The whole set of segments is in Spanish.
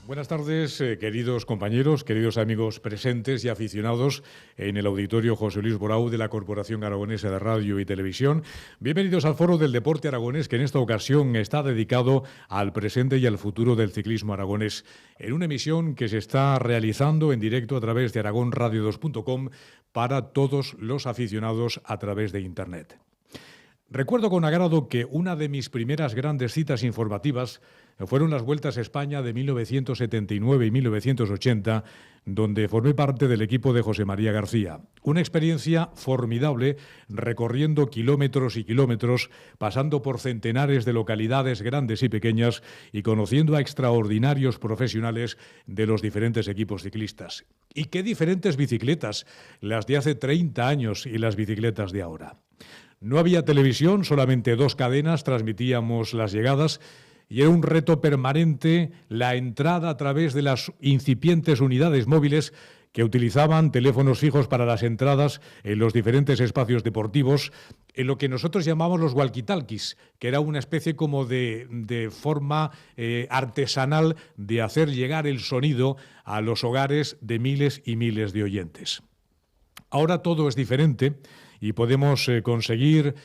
Buenas tardes, queridos compañeros, queridos amigos presentes y aficionados en el auditorio José Luis Borau de la Corporación Aragonesa de Radio y Televisión. Bienvenidos al Foro del Deporte Aragonés, que en esta ocasión está dedicado al presente y al futuro del ciclismo aragonés, en una emisión que se está realizando en directo a través de aragonradio2.com para todos los aficionados a través de Internet. Recuerdo con agrado que una de mis primeras grandes citas informativas fueron las Vueltas a España de 1979 y 1980, donde formé parte del equipo de José María García. Una experiencia formidable, recorriendo kilómetros y kilómetros, pasando por centenares de localidades grandes y pequeñas y conociendo a extraordinarios profesionales de los diferentes equipos ciclistas. Y qué diferentes bicicletas, las de hace 30 años y las bicicletas de ahora. No había televisión, solamente 2 cadenas transmitíamos las llegadas y era un reto permanente la entrada a través de las incipientes unidades móviles que utilizaban teléfonos fijos para las entradas en los diferentes espacios deportivos, en lo que nosotros llamamos los walkie-talkies, que era una especie como de forma artesanal de hacer llegar el sonido a los hogares de miles y miles de oyentes. Ahora todo es diferente y podemos conseguir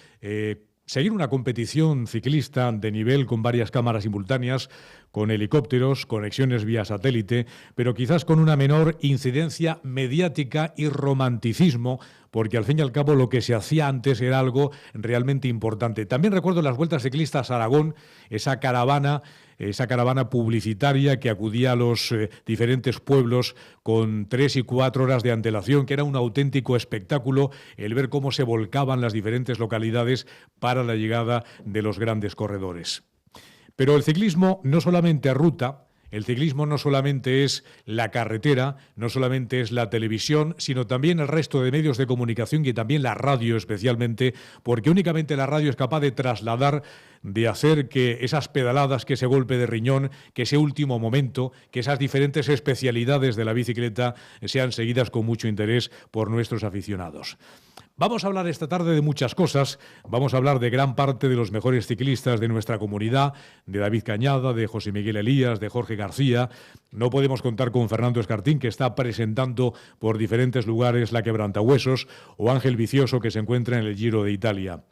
seguir una competición ciclista de nivel con varias cámaras simultáneas, con helicópteros, conexiones vía satélite, pero quizás con una menor incidencia mediática y romanticismo, porque al fin y al cabo lo que se hacía antes era algo realmente importante. También recuerdo las Vueltas Ciclistas a Aragón, esa caravana publicitaria que acudía a los diferentes pueblos con 3 y 4 horas de antelación, que era un auténtico espectáculo el ver cómo se volcaban las diferentes localidades para la llegada de los grandes corredores. Pero el ciclismo no solamente es ruta, el ciclismo no solamente es la carretera, no solamente es la televisión, sino también el resto de medios de comunicación y también la radio especialmente, porque únicamente la radio es capaz de trasladar, de hacer que esas pedaladas, que ese golpe de riñón, que ese último momento, que esas diferentes especialidades de la bicicleta sean seguidas con mucho interés por nuestros aficionados. Vamos a hablar esta tarde de muchas cosas. Vamos a hablar de gran parte de los mejores ciclistas de nuestra comunidad, de David Cañada, de José Miguel Elías, de Jorge García. No podemos contar con Fernando Escartín, que está presentando por diferentes lugares la Quebrantahuesos, o Ángel Vicioso, que se encuentra en el Giro de Italia.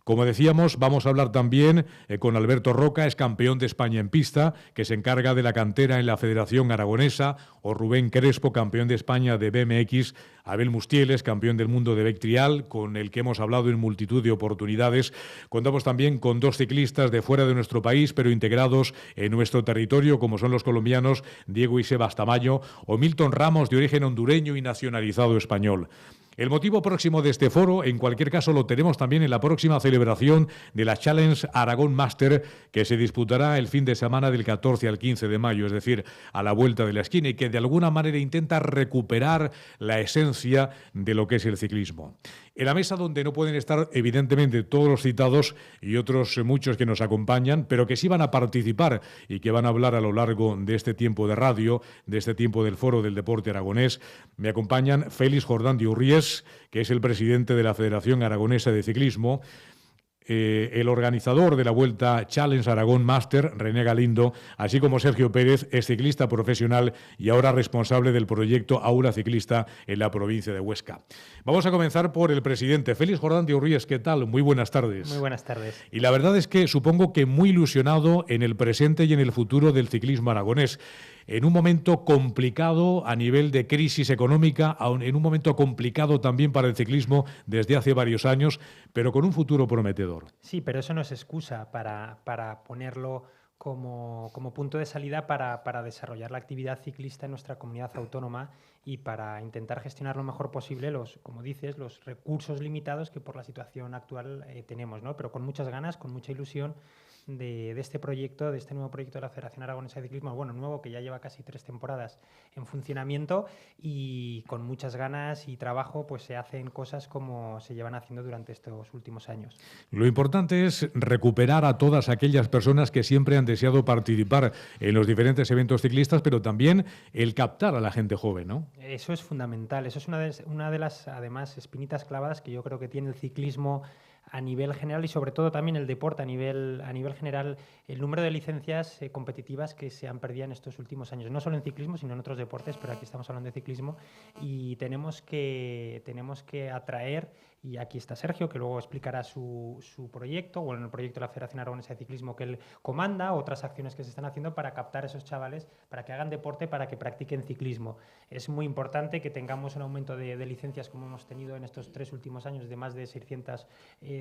Como decíamos, vamos a hablar también con Alberto Roca, es campeón de España en pista, que se encarga de la cantera en la Federación Aragonesa, o Rubén Crespo, campeón de España de BMX, Abel Mustieles, campeón del mundo de Vectrial, con el que hemos hablado en multitud de oportunidades. Contamos también con 2 ciclistas de fuera de nuestro país, pero integrados en nuestro territorio, como son los colombianos Diego y Sebas Tamayo, o Milton Ramos, de origen hondureño y nacionalizado español. El motivo próximo de este foro, en cualquier caso, lo tenemos también en la próxima celebración de la Challenge Aragón Master, que se disputará el fin de semana del 14 al 15 de mayo, es decir, a la vuelta de la esquina, y que de alguna manera intenta recuperar la esencia de lo que es el ciclismo. En la mesa donde no pueden estar, evidentemente, todos los citados y otros muchos que nos acompañan, pero que sí van a participar y que van a hablar a lo largo de este tiempo de radio, de este tiempo del Foro del Deporte Aragonés. Me acompañan Félix Jordán de Urries, que es el presidente de la Federación Aragonesa de Ciclismo, el organizador de la Vuelta Challenge Aragón Master, René Galindo, así como Sergio Pérez, es ciclista profesional y ahora responsable del proyecto Aula Ciclista en la provincia de Huesca. Vamos a comenzar por el presidente, Félix Jordán de Urries. ¿Qué tal? Muy buenas tardes. Muy buenas tardes. Y la verdad es que supongo que muy ilusionado en el presente y en el futuro del ciclismo aragonés. En un momento complicado a nivel de crisis económica, en un momento complicado también para el ciclismo desde hace varios años, pero con un futuro prometedor. Sí, pero eso no es excusa para ponerlo como punto de salida para desarrollar la actividad ciclista en nuestra comunidad autónoma y para intentar gestionar lo mejor posible como dices, los recursos limitados que por la situación actual tenemos, ¿no? Pero con muchas ganas, con mucha ilusión de este proyecto, de este nuevo proyecto de la Federación Aragonesa de Ciclismo, bueno, nuevo, que ya lleva casi 3 temporadas en funcionamiento, y con muchas ganas y trabajo pues se hacen cosas como se llevan haciendo durante estos últimos años. Lo importante es recuperar a todas aquellas personas que siempre han deseado participar en los diferentes eventos ciclistas, pero también el captar a la gente joven, ¿no? Eso es fundamental, eso es una de las, además, espinitas clavadas que yo creo que tiene el ciclismo a nivel general y sobre todo también el deporte a nivel general, el número de licencias competitivas que se han perdido en estos últimos años, no solo en ciclismo, sino en otros deportes, pero aquí estamos hablando de ciclismo y tenemos que atraer, y aquí está Sergio, que luego explicará su proyecto, o en el proyecto de la Federación Aragonesa de Ciclismo que él comanda, otras acciones que se están haciendo para captar a esos chavales, para que hagan deporte, para que practiquen ciclismo. Es muy importante que tengamos un aumento de licencias como hemos tenido en estos 3 últimos años de más de 600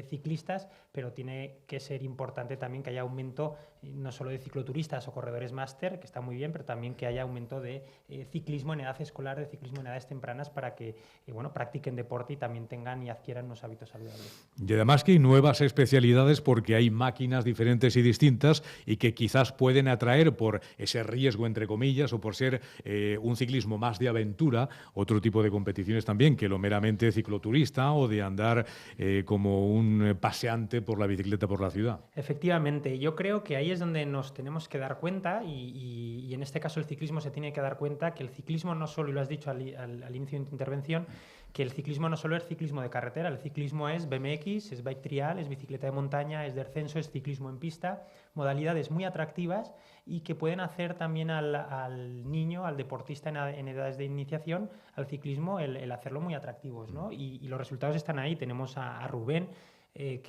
ciclistas, pero tiene que ser importante también que haya aumento no solo de cicloturistas o corredores máster, que está muy bien, pero también que haya aumento de ciclismo en edad escolar, de ciclismo en edades tempranas, para que practiquen deporte y también tengan y adquieran unos hábitos saludables. Y además que hay nuevas especialidades porque hay máquinas diferentes y distintas y que quizás pueden atraer por ese riesgo, entre comillas, o por ser un ciclismo más de aventura, otro tipo de competiciones también que lo meramente cicloturista o de andar como un paseante por la bicicleta por la ciudad. Efectivamente, yo creo que ahí es donde nos tenemos que dar cuenta y en este caso el ciclismo se tiene que dar cuenta que el ciclismo no solo, y lo has dicho al inicio de tu intervención, que el ciclismo no solo es ciclismo de carretera, el ciclismo es BMX, es bike trial, es bicicleta de montaña, es descenso, es ciclismo en pista, modalidades muy atractivas y que pueden hacer también al niño, al deportista en edades de iniciación, al ciclismo, el hacerlo muy atractivos, ¿no? Y los resultados están ahí. Tenemos a Rubén, que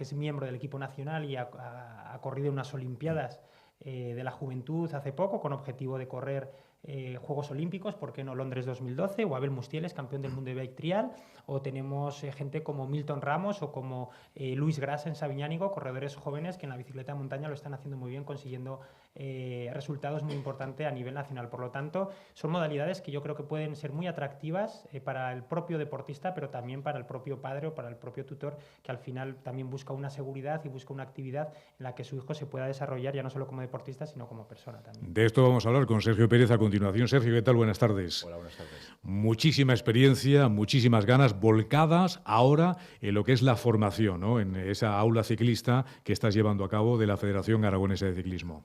es miembro del equipo nacional y ha corrido unas Olimpiadas de la Juventud hace poco con objetivo de correr Juegos Olímpicos, ¿por qué no? Londres 2012, o Abel Mustieles, campeón del mundo de bike trial, o tenemos gente como Milton Ramos o como Luis Grasa en Sabiñánigo, corredores jóvenes que en la bicicleta de montaña lo están haciendo muy bien, consiguiendo resultados muy importantes a nivel nacional. Por lo tanto, son modalidades que yo creo que pueden ser muy atractivas para el propio deportista, pero también para el propio padre o para el propio tutor, que al final también busca una seguridad y busca una actividad en la que su hijo se pueda desarrollar ya no solo como deportista, sino como persona también. De esto vamos a hablar con Sergio Pérez a continuación. Sergio, ¿qué tal? Buenas tardes. Hola, buenas tardes. Muchísima experiencia, muchísimas ganas volcadas ahora en lo que es la formación, ¿no? En esa aula ciclista que estás llevando a cabo de la Federación Aragonesa de Ciclismo.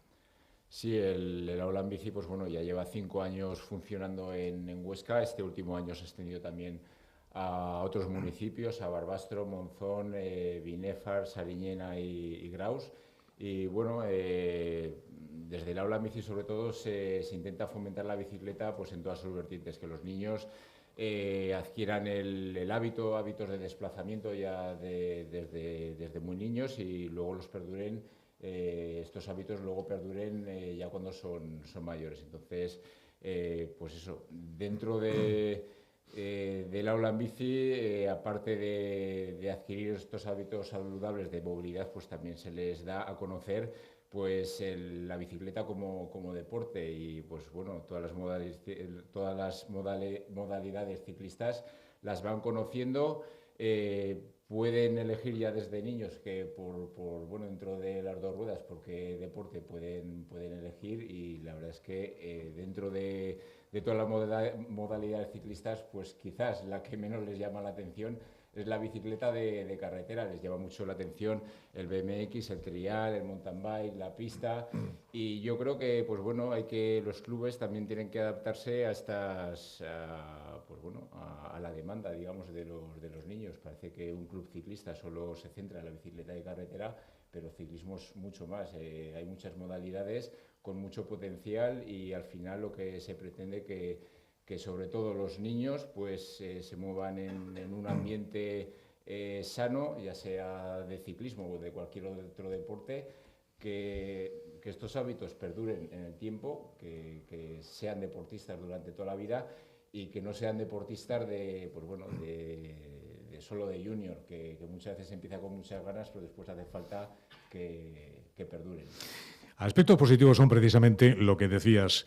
Sí, el aula en bici, pues bueno, ya lleva 5 años funcionando en Huesca. Este último año se ha extendido también a otros municipios, a Barbastro, Monzón, Binéfar, Sariñena y Graus. Y bueno, desde el aula en bici sobre todo se intenta fomentar la bicicleta pues en todas sus vertientes, que los niños adquieran el hábitos de desplazamiento ya desde muy niños y luego los perduren. Estos hábitos luego perduren ya cuando son mayores. Entonces, pues eso, dentro del aula en bici, aparte de adquirir estos hábitos saludables de movilidad, pues también se les da a conocer pues la bicicleta como deporte y pues bueno, todas las modalidades ciclistas las van conociendo. Pueden elegir ya desde niños que bueno, dentro de las 2 ruedas, porque deporte pueden elegir, y la verdad es que dentro de todas las modalidades ciclistas, pues quizás la que menos les llama la atención es la bicicleta de carretera. Les llama mucho la atención el BMX, el trial, el mountain bike, la pista, y yo creo que pues bueno, los clubes también tienen que adaptarse a la demanda, digamos, de los niños. Parece que un club ciclista solo se centra en la bicicleta de carretera, pero ciclismo es mucho más. Hay muchas modalidades con mucho potencial y al final lo que se pretende que sobre todo los niños pues se muevan en un ambiente sano, ya sea de ciclismo o de cualquier otro deporte, que estos hábitos perduren en el tiempo, que sean deportistas durante toda la vida y que no sean deportistas solo de junior, que muchas veces empieza con muchas ganas, pero después hace falta que perduren. Aspectos positivos son precisamente lo que decías,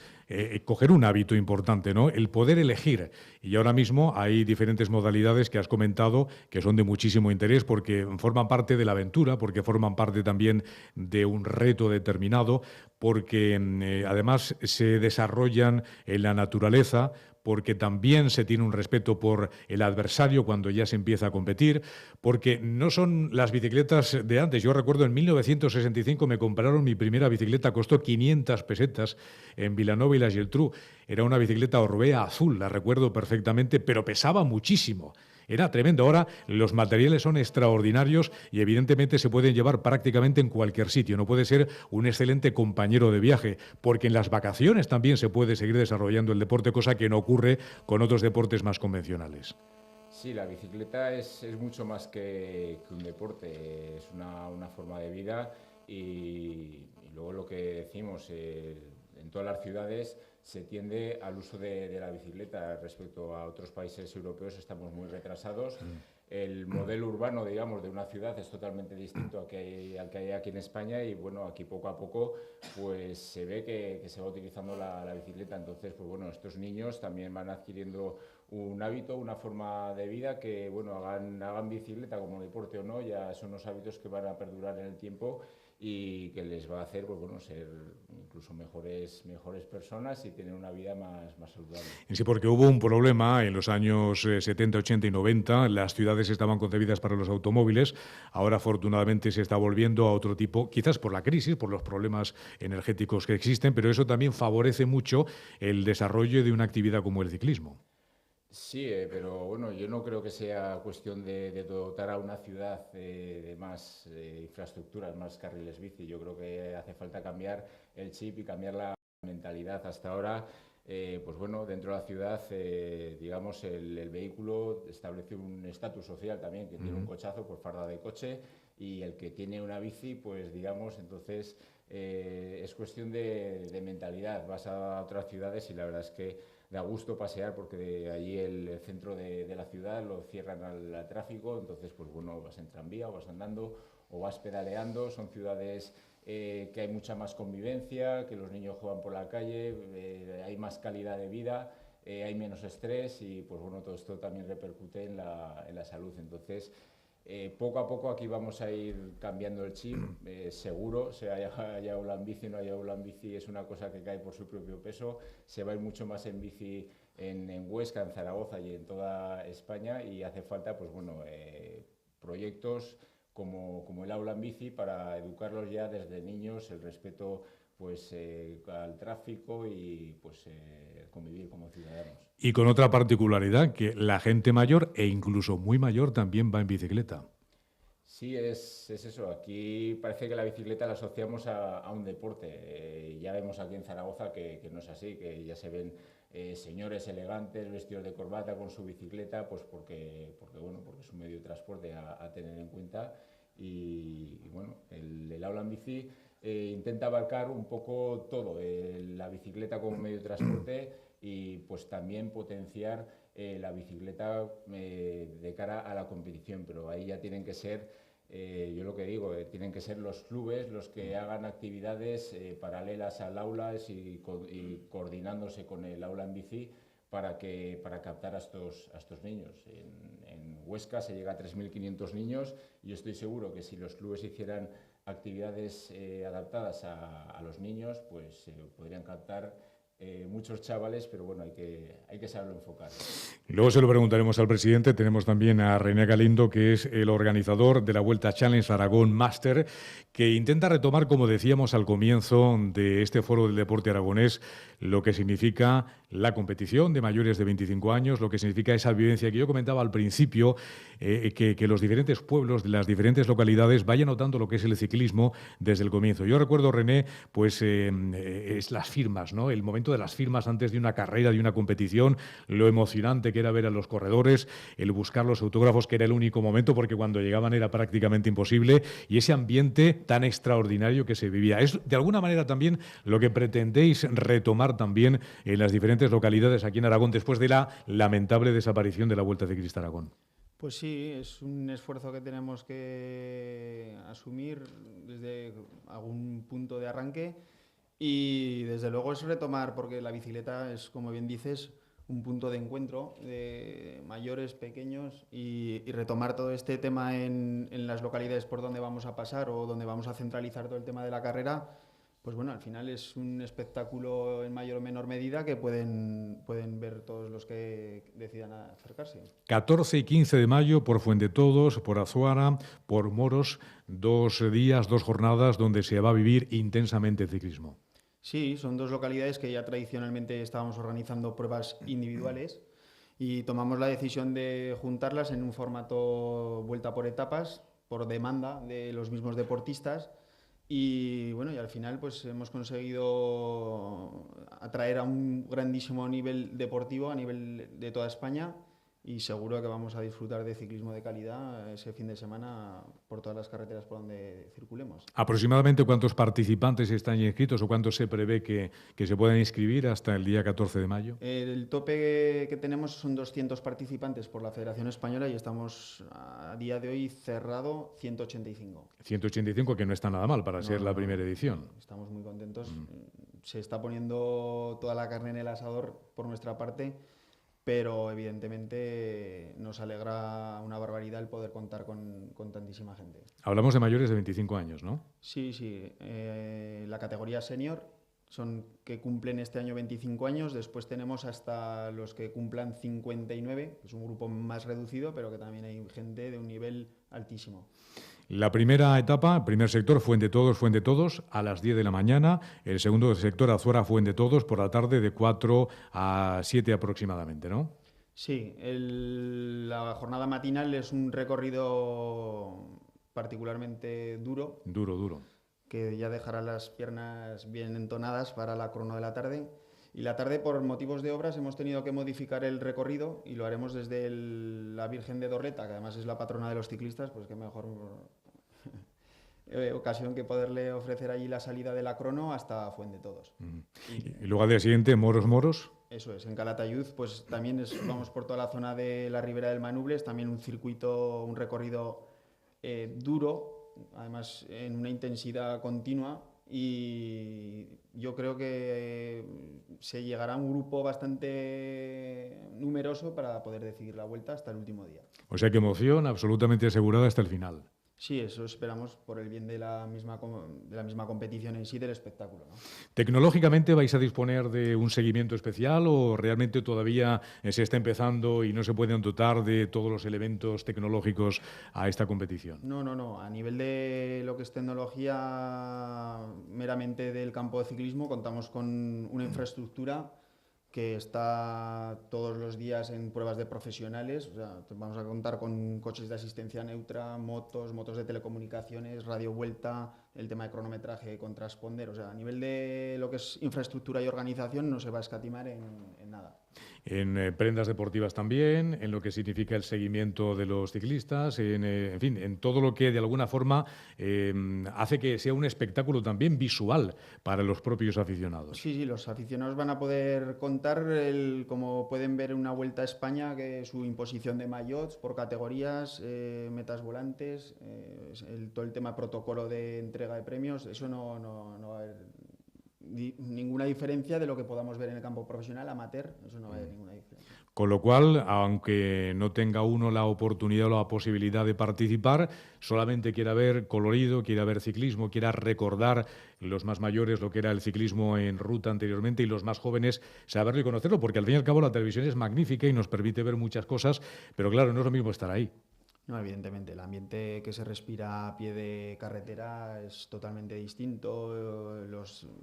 coger un hábito importante, ¿no? El poder elegir. Y ahora mismo hay diferentes modalidades que has comentado que son de muchísimo interés porque forman parte de la aventura, porque forman parte también de un reto determinado, porque además se desarrollan en la naturaleza, porque también se tiene un respeto por el adversario cuando ya se empieza a competir, porque no son las bicicletas de antes. Yo recuerdo en 1965 me compraron mi primera bicicleta, costó 500 pesetas en Vilanova y la Geltrú. Era una bicicleta Orbea azul, la recuerdo perfectamente, pero pesaba muchísimo. era tremendo. Ahora los materiales son extraordinarios y evidentemente se pueden llevar prácticamente en cualquier sitio. No puede ser un excelente compañero de viaje, porque en las vacaciones también se puede seguir desarrollando el deporte, cosa que no ocurre con otros deportes más convencionales. Sí, la bicicleta es mucho más que un deporte, es una forma de vida y luego lo que decimos, en todas las ciudades se tiende al uso de la bicicleta. Respecto a otros países europeos estamos muy retrasados. El modelo urbano, digamos, de una ciudad es totalmente distinto al que hay aquí en España y, bueno, aquí poco a poco pues se ve que se va utilizando la bicicleta. Entonces, pues bueno, estos niños también van adquiriendo un hábito, una forma de vida que, bueno, hagan bicicleta como deporte o no, ya son unos hábitos que van a perdurar en el tiempo y que les va a hacer, pues bueno, ser incluso mejores personas y tener una vida más saludable. Sí, porque hubo un problema en los años 70, 80 y 90. Las ciudades estaban concebidas para los automóviles. Ahora, afortunadamente, se está volviendo a otro tipo, quizás por la crisis, por los problemas energéticos que existen, pero eso también favorece mucho el desarrollo de una actividad como el ciclismo. Sí, pero bueno, yo no creo que sea cuestión de dotar a una ciudad de más infraestructuras, más carriles bici. Yo creo que hace falta cambiar el chip y cambiar la mentalidad. Hasta ahora, pues bueno, dentro de la ciudad, digamos, el vehículo establece un estatus social también. Quien tiene un cochazo, pues farda de coche, y el que tiene una bici, pues digamos, entonces es cuestión de mentalidad. Vas a otras ciudades y la verdad es que da gusto pasear porque allí el centro de la ciudad lo cierran al tráfico, entonces pues bueno, vas en tranvía o vas andando o vas pedaleando. Son ciudades que hay mucha más convivencia, que los niños juegan por la calle, hay más calidad de vida, hay menos estrés y pues bueno, todo esto también repercute en la salud. Entonces, poco a poco aquí vamos a ir cambiando el chip, seguro, sea haya aula en bici o no haya aula en bici, es una cosa que cae por su propio peso. Se va a ir mucho más en bici en Huesca, en Zaragoza y en toda España, y hace falta, pues bueno, proyectos como el aula en bici para educarlos ya desde niños, el respeto pues al tráfico y pues convivir como ciudadanos. Y con otra particularidad, que la gente mayor e incluso muy mayor también va en bicicleta. Sí, es eso. Aquí parece que la bicicleta la asociamos a un deporte. Ya vemos aquí en Zaragoza que no es así, que ya se ven señores elegantes, vestidos de corbata con su bicicleta, pues porque es un medio de transporte a tener en cuenta. Y bueno, el aula en bici intenta abarcar un poco todo, la bicicleta como medio de transporte y pues también potenciar la bicicleta de cara a la competición, pero ahí ya tienen que ser, yo lo que digo, tienen que ser los clubes los que hagan actividades paralelas al aula y coordinándose con el aula en bici para captar a estos niños. En Huesca se llega a 3.500 niños y yo estoy seguro que si los clubes hicieran actividades adaptadas a los niños, pues podrían captar muchos chavales, pero bueno, hay que saberlo enfocar. Luego se lo preguntaremos al presidente. Tenemos también a René Galindo, que es el organizador de la Vuelta Challenge Aragón Master, que intenta retomar, como decíamos al comienzo de este foro del deporte aragonés, lo que significa la competición de mayores de 25 años, lo que significa esa vivencia que yo comentaba al principio, que los diferentes pueblos de las diferentes localidades vayan notando lo que es el ciclismo desde el comienzo. Yo recuerdo, René, pues es las firmas, ¿no? El momento de las firmas antes de una carrera, de una competición, lo emocionante que era ver a los corredores, el buscar los autógrafos, que era el único momento, porque cuando llegaban era prácticamente imposible, y ese ambiente tan extraordinario que se vivía. Es de alguna manera también lo que pretendéis retomar también en las diferentes localidades aquí en Aragón después de la lamentable desaparición de la Vuelta Ciclista Aragón. Pues sí, es un esfuerzo que tenemos que asumir desde algún punto de arranque y desde luego es retomar, porque la bicicleta es, como bien dices, un punto de encuentro de mayores, pequeños y retomar todo este tema en las localidades por donde vamos a pasar o donde vamos a centralizar todo el tema de la carrera. Pues bueno, al final es un espectáculo en mayor o menor medida que pueden ver todos los que decidan acercarse. 14 y 15 de mayo por Fuendetodos, por Azuara, por Moros, 2 días, 2 jornadas donde se va a vivir intensamente el ciclismo. Sí, son 2 localidades que ya tradicionalmente estábamos organizando pruebas individuales y tomamos la decisión de juntarlas en un formato vuelta por etapas, por demanda de los mismos deportistas. Y bueno, y al final pues hemos conseguido atraer a un grandísimo nivel deportivo a nivel de toda España, y seguro que vamos a disfrutar de ciclismo de calidad ese fin de semana por todas las carreteras por donde circulemos. ¿Aproximadamente cuántos participantes están inscritos o cuántos se prevé que se puedan inscribir hasta el día 14 de mayo? El tope que tenemos son 200 participantes por la Federación Española y estamos a día de hoy cerrado 185. 185, que no está nada mal para ser la primera edición. Estamos muy contentos. Se está poniendo toda la carne en el asador por nuestra parte, pero evidentemente nos alegra una barbaridad el poder contar con tantísima gente. Hablamos de mayores de 25 años, ¿no? Sí. La categoría senior son que cumplen este año 25 años, después tenemos hasta los que cumplan 59, que es un grupo más reducido, pero que también hay gente de un nivel altísimo. La primera etapa, primer sector, Fuente Todos, a las 10 de la mañana. El segundo sector, Azuera, Fuente Todos, por la tarde de 4 a 7 aproximadamente, ¿no? Sí, la jornada matinal es un recorrido particularmente duro. Duro. Que ya dejará las piernas bien entonadas para la crono de la tarde. Y la tarde, por motivos de obras, hemos tenido que modificar el recorrido y lo haremos desde la Virgen de Dorreta, que además es la patrona de los ciclistas, pues qué mejor ocasión que poderle ofrecer allí la salida de la crono hasta Fuente Todos. Y luego al día siguiente, Moros. Eso es, en Calatayud, pues también vamos por toda la zona de la Ribera del Manubles, también un circuito, un recorrido duro, además en una intensidad continua, y yo creo que se llegará a un grupo bastante numeroso para poder decidir la vuelta hasta el último día. O sea que emoción absolutamente asegurada hasta el final. Sí, eso esperamos por el bien de la misma competición en sí, del espectáculo, ¿no? ¿Tecnológicamente vais a disponer de un seguimiento especial o realmente todavía se está empezando y no se pueden dotar de todos los elementos tecnológicos a esta competición? No. A nivel de lo que es tecnología meramente del campo de ciclismo, contamos con una infraestructura que está todos los días en pruebas de profesionales. O sea, vamos a contar con coches de asistencia neutra, motos de telecomunicaciones, radio vuelta, el tema de cronometraje con transponder. O sea, a nivel de lo que es infraestructura y organización no se va a escatimar en nada. En prendas deportivas también, en lo que significa el seguimiento de los ciclistas, en fin, en todo lo que de alguna forma hace que sea un espectáculo también visual para los propios aficionados. Sí, los aficionados van a poder contar, como pueden ver en una Vuelta a España, que su imposición de maillots por categorías, metas volantes, todo el tema protocolo de entrega de premios, eso no va a haber ninguna diferencia de lo que podamos ver en el campo profesional, amateur, eso no va a haber ninguna diferencia. Con lo cual, aunque no tenga uno la oportunidad o la posibilidad de participar, solamente quiera ver colorido, quiera ver ciclismo, quiera recordar los más mayores lo que era el ciclismo en ruta anteriormente y los más jóvenes saberlo y conocerlo, porque al fin y al cabo la televisión es magnífica y nos permite ver muchas cosas, pero claro, no es lo mismo estar ahí. No, evidentemente, el ambiente que se respira a pie de carretera es totalmente distinto.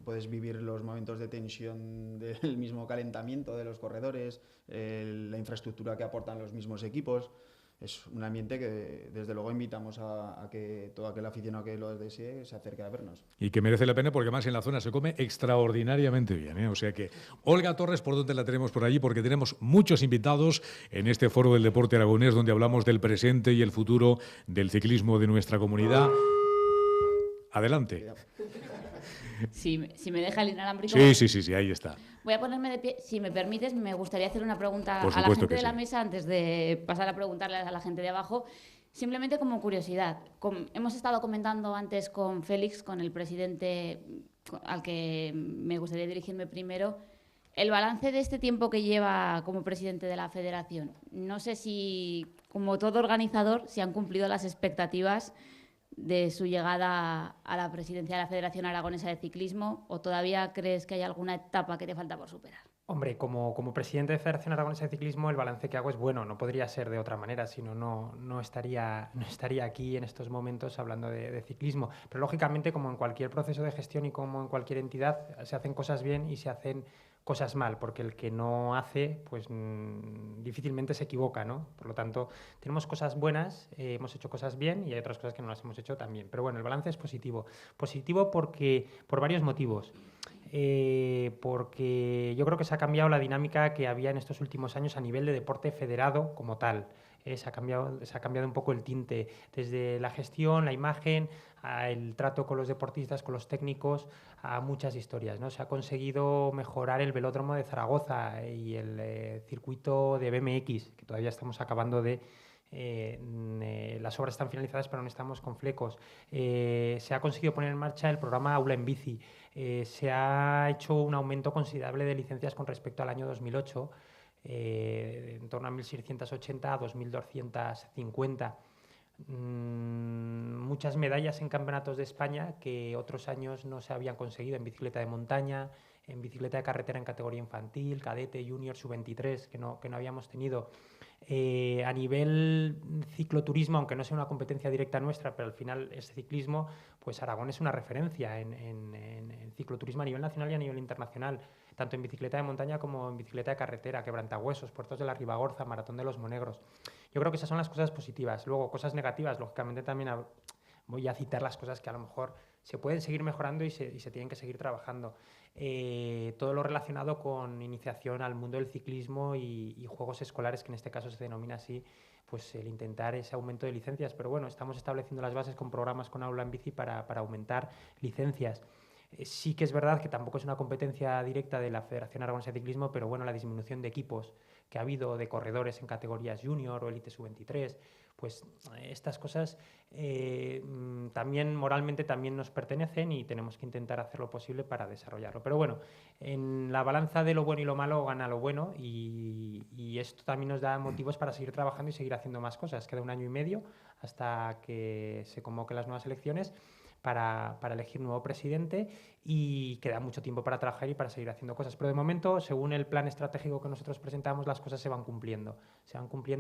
Puedes vivir los momentos de tensión del mismo calentamiento de los corredores, la infraestructura que aportan los mismos equipos. Es un ambiente que desde luego invitamos a que todo aquel aficionado que lo desee se acerque a vernos. Y que merece la pena porque además en la zona se come extraordinariamente bien, ¿eh? O sea que Olga Torres, ¿por dónde la tenemos por allí? Porque tenemos muchos invitados en este foro del deporte aragonés donde hablamos del presente y el futuro del ciclismo de nuestra comunidad. Adelante. Si me deja el inalámbrico. Sí, ahí está. Voy a ponerme de pie. Si me permites, me gustaría hacer una pregunta Por a la gente de la sí. mesa antes de pasar a preguntarle a la gente de abajo. Simplemente como curiosidad. Hemos estado comentando antes con Félix, con el presidente al que me gustaría dirigirme primero, el balance de este tiempo que lleva como presidente de la federación. No sé si, como todo organizador, si han cumplido las expectativas de su llegada a la presidencia de la Federación Aragonesa de Ciclismo, o todavía crees que hay alguna etapa que te falta por superar? Hombre, como presidente de Federación Aragonesa de Ciclismo, el balance que hago es bueno, no podría ser de otra manera, si no, no estaría aquí en estos momentos hablando de ciclismo. Pero lógicamente, como en cualquier proceso de gestión y como en cualquier entidad, se hacen cosas bien y se hacen cosas mal, porque el que no hace, pues difícilmente se equivoca, ¿no? Por lo tanto, tenemos cosas buenas, hemos hecho cosas bien y hay otras cosas que no las hemos hecho tan bien. Pero bueno, el balance es positivo. Positivo por varios motivos. Porque yo creo que se ha cambiado la dinámica que había en estos últimos años a nivel de deporte federado como tal. Se ha cambiado un poco el tinte, desde la gestión, la imagen, el trato con los deportistas, con los técnicos, a muchas historias, ¿no? Se ha conseguido mejorar el velódromo de Zaragoza y el circuito de BMX, que todavía estamos acabando de... las obras están finalizadas, pero no estamos con flecos. Se ha conseguido poner en marcha el programa Aula en Bici. Se ha hecho un aumento considerable de licencias con respecto al año 2008, en torno a 1.680 a 2.250. Muchas medallas en campeonatos de España que otros años no se habían conseguido en bicicleta de montaña, en bicicleta de carretera en categoría infantil, cadete, junior, sub-23, que no habíamos tenido. A nivel cicloturismo, aunque no sea una competencia directa nuestra, pero al final es ciclismo, pues Aragón es una referencia en cicloturismo a nivel nacional y a nivel internacional, tanto en bicicleta de montaña como en bicicleta de carretera, Quebrantahuesos, Puertos de la Ribagorza, Maratón de los Monegros. Yo creo que esas son las cosas positivas. Luego, cosas negativas, lógicamente también voy a citar las cosas que a lo mejor se pueden seguir mejorando y se tienen que seguir trabajando. Todo lo relacionado con iniciación al mundo del ciclismo y juegos escolares, que en este caso se denomina así, pues el intentar ese aumento de licencias. Pero bueno, estamos estableciendo las bases con programas con Aula en Bici para aumentar licencias. Sí que es verdad que tampoco es una competencia directa de la Federación Aragonesa de Ciclismo, pero bueno, la disminución de equipos que ha habido de corredores en categorías junior o elite sub-23, pues estas cosas también moralmente también nos pertenecen y tenemos que intentar hacer lo posible para desarrollarlo. Pero bueno, en la balanza de lo bueno y lo malo gana lo bueno y esto también nos da motivos para seguir trabajando y seguir haciendo más cosas. Queda 1 año y medio hasta que se convoquen las nuevas elecciones para elegir nuevo presidente y queda mucho tiempo para trabajar y para seguir haciendo cosas. Pero de momento, según el plan estratégico que nosotros presentamos, las cosas se van cumpliendo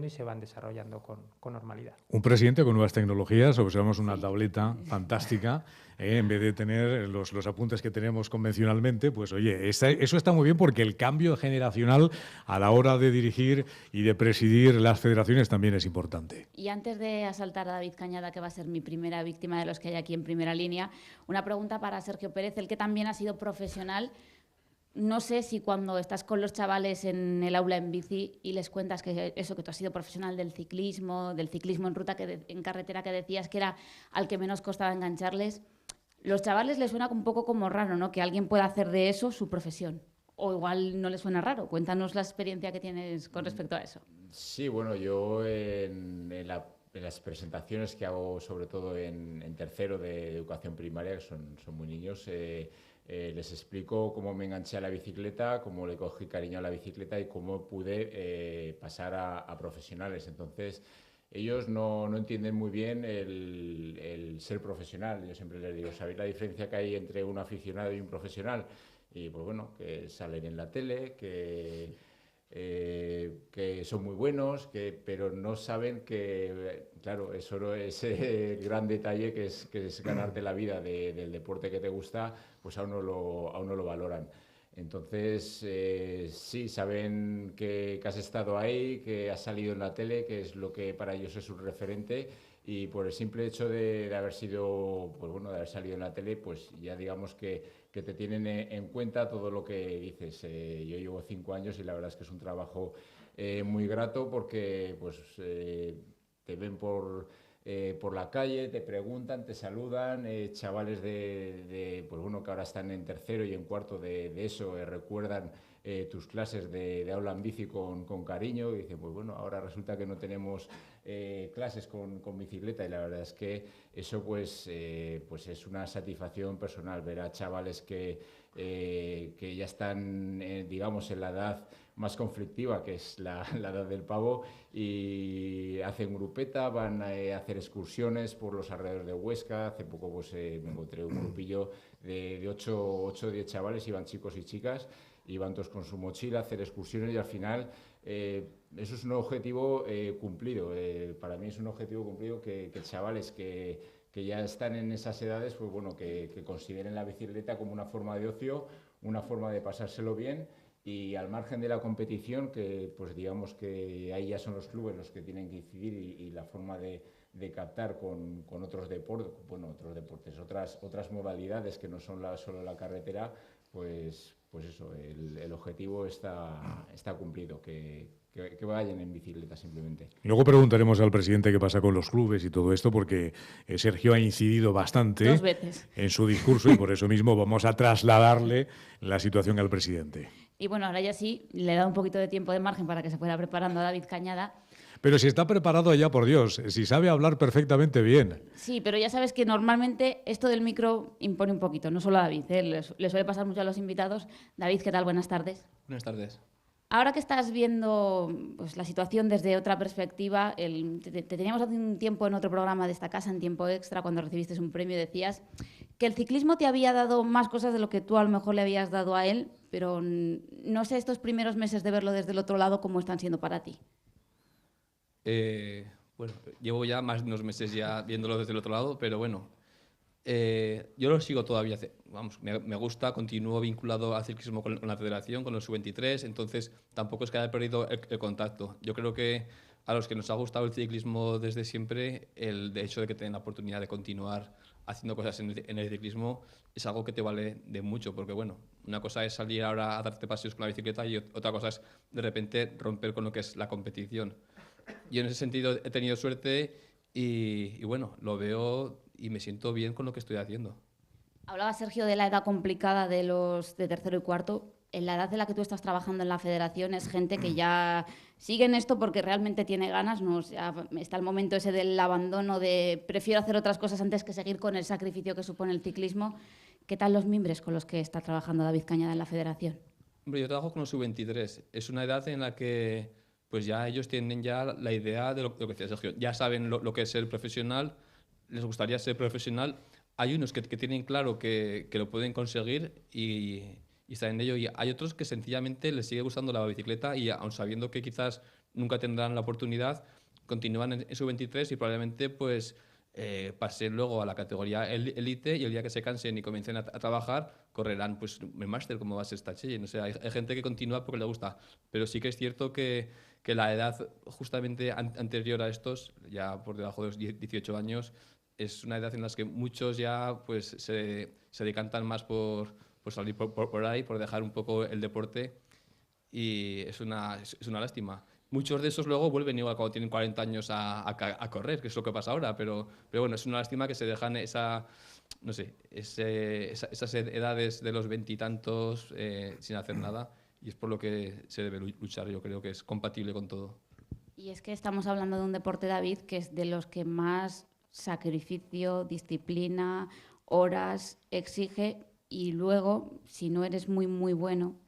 y se van desarrollando con normalidad. Un presidente con nuevas tecnologías, observamos una tableta fantástica, en vez de tener los apuntes que tenemos convencionalmente, pues oye, eso está muy bien porque el cambio generacional a la hora de dirigir y de presidir las federaciones también es importante. Y antes de asaltar a David Cañada, que va a ser mi primera víctima de los que hay aquí en primera línea, una pregunta para Sergio Pérez, el que también ha sido profesional. No sé si cuando estás con los chavales en el aula en bici y les cuentas que eso, que tú has sido profesional del ciclismo en ruta, en carretera, que decías que era al que menos costaba engancharles, los chavales les suena un poco como raro, ¿no? Que alguien pueda hacer de eso su profesión. O igual no les suena raro. Cuéntanos la experiencia que tienes con respecto a eso. Sí, bueno, yo en las presentaciones que hago, sobre todo en tercero de educación primaria, que son muy niños, les explico cómo me enganché a la bicicleta, cómo le cogí cariño a la bicicleta y cómo pude pasar a profesionales. Entonces, ellos no entienden muy bien el ser profesional. Yo siempre les digo, ¿sabéis la diferencia que hay entre un aficionado y un profesional? Y pues bueno, que salen en la tele, que son muy buenos, pero no saben que, claro, eso es el gran detalle que es ganarte la vida del deporte que te gusta, pues aún no lo valoran. Entonces, sí, saben que has estado ahí, que has salido en la tele, que es lo que para ellos es un referente, y por el simple hecho de haber sido, pues bueno, de haber salido en la tele, pues ya digamos que te tienen en cuenta todo lo que dices. Yo llevo 5 años y la verdad es que es un trabajo muy grato porque pues te ven por la calle, te preguntan, te saludan, chavales pues bueno, que ahora están en tercero y en cuarto de eso, recuerdan tus clases de aula en bici con cariño y dicen, pues bueno, ahora resulta que no tenemos clases con bicicleta y la verdad es que eso pues es una satisfacción personal ver a chavales que ya están, digamos, en la edad más conflictiva, que es la edad del pavo, y hacen grupeta, van a hacer excursiones por los alrededores de Huesca. Hace poco pues, me encontré un grupillo de 8 o 10 chavales, iban chicos y chicas, iban todos con su mochila a hacer excursiones y al final eso es un objetivo cumplido. Para mí es un objetivo cumplido que chavales que ya están en esas edades, pues bueno, que consideren la bicicleta como una forma de ocio, una forma de pasárselo bien. Y al margen de la competición, que pues digamos que ahí ya son los clubes los que tienen que incidir y la forma de captar con otros deportes, otras modalidades que no son solo la carretera, pues eso, el objetivo está cumplido, que vayan en bicicleta simplemente. Luego preguntaremos al presidente qué pasa con los clubes y todo esto, porque Sergio ha incidido bastante 2 veces en su discurso y por eso mismo vamos a trasladarle la situación al presidente. Y bueno, ahora ya sí, le he dado un poquito de tiempo de margen para que se fuera preparando a David Cañada. Pero si está preparado allá, por Dios, si sabe hablar perfectamente bien. Sí, pero ya sabes que normalmente esto del micro impone un poquito, no solo a David, le suele pasar mucho a los invitados. David, ¿qué tal? Buenas tardes. Buenas tardes. Ahora que estás viendo pues, la situación desde otra perspectiva, te teníamos hace un tiempo en otro programa de esta casa, en Tiempo Extra, cuando recibiste un premio, decías que el ciclismo te había dado más cosas de lo que tú a lo mejor le habías dado a él, pero no sé estos primeros meses de verlo desde el otro lado cómo están siendo para ti. Bueno, llevo ya más de unos meses ya viéndolo desde el otro lado, pero bueno, yo lo sigo todavía, vamos, me gusta, continúo vinculado al ciclismo con la federación, con los sub-23, entonces tampoco es que haya perdido el contacto. Yo creo que a los que nos ha gustado el ciclismo desde siempre, el hecho de que tengan la oportunidad de continuar haciendo cosas en el ciclismo es algo que te vale de mucho, porque bueno, una cosa es salir ahora a darte paseos con la bicicleta y otra cosa es de repente romper con lo que es la competición. Yo en ese sentido he tenido suerte y bueno, lo veo y me siento bien con lo que estoy haciendo. Hablaba Sergio de la edad complicada de los de tercero y cuarto. En la edad en la que tú estás trabajando en la federación es gente que ya sigue en esto porque realmente tiene ganas, ¿no? O sea, está el momento ese del abandono de prefiero hacer otras cosas antes que seguir con el sacrificio que supone el ciclismo. ¿Qué tal los mimbres con los que está trabajando David Cañada en la federación? Hombre, yo trabajo con los sub-23. Es una edad en la que pues ya ellos tienen ya la idea de lo que decía Sergio. Ya saben lo que es ser profesional, les gustaría ser profesional. Hay unos que tienen claro que lo pueden conseguir y están en ello. Y hay otros que sencillamente les sigue gustando la bicicleta y aun sabiendo que quizás nunca tendrán la oportunidad, continúan en sub-23 y probablemente pues pasen luego a la categoría elite y el día que se cansen y comiencen a trabajar correrán pues el máster como va a ser Stachellen. O sea, hay gente que continúa porque le gusta, pero sí que es cierto que la edad justamente anterior a estos, ya por debajo de los 18 años, es una edad en la que muchos ya pues se decantan más por salir por ahí, por dejar un poco el deporte y es una lástima. Muchos de esos luego vuelven igual cuando tienen 40 años a correr, que es lo que pasa ahora, pero bueno, es una lástima que se dejan esas edades de los veintitantos sin hacer nada y es por lo que se debe luchar, yo creo que es compatible con todo. Y es que estamos hablando de un deporte, David, que es de los que más sacrificio, disciplina, horas exige y luego, si no eres muy, muy bueno,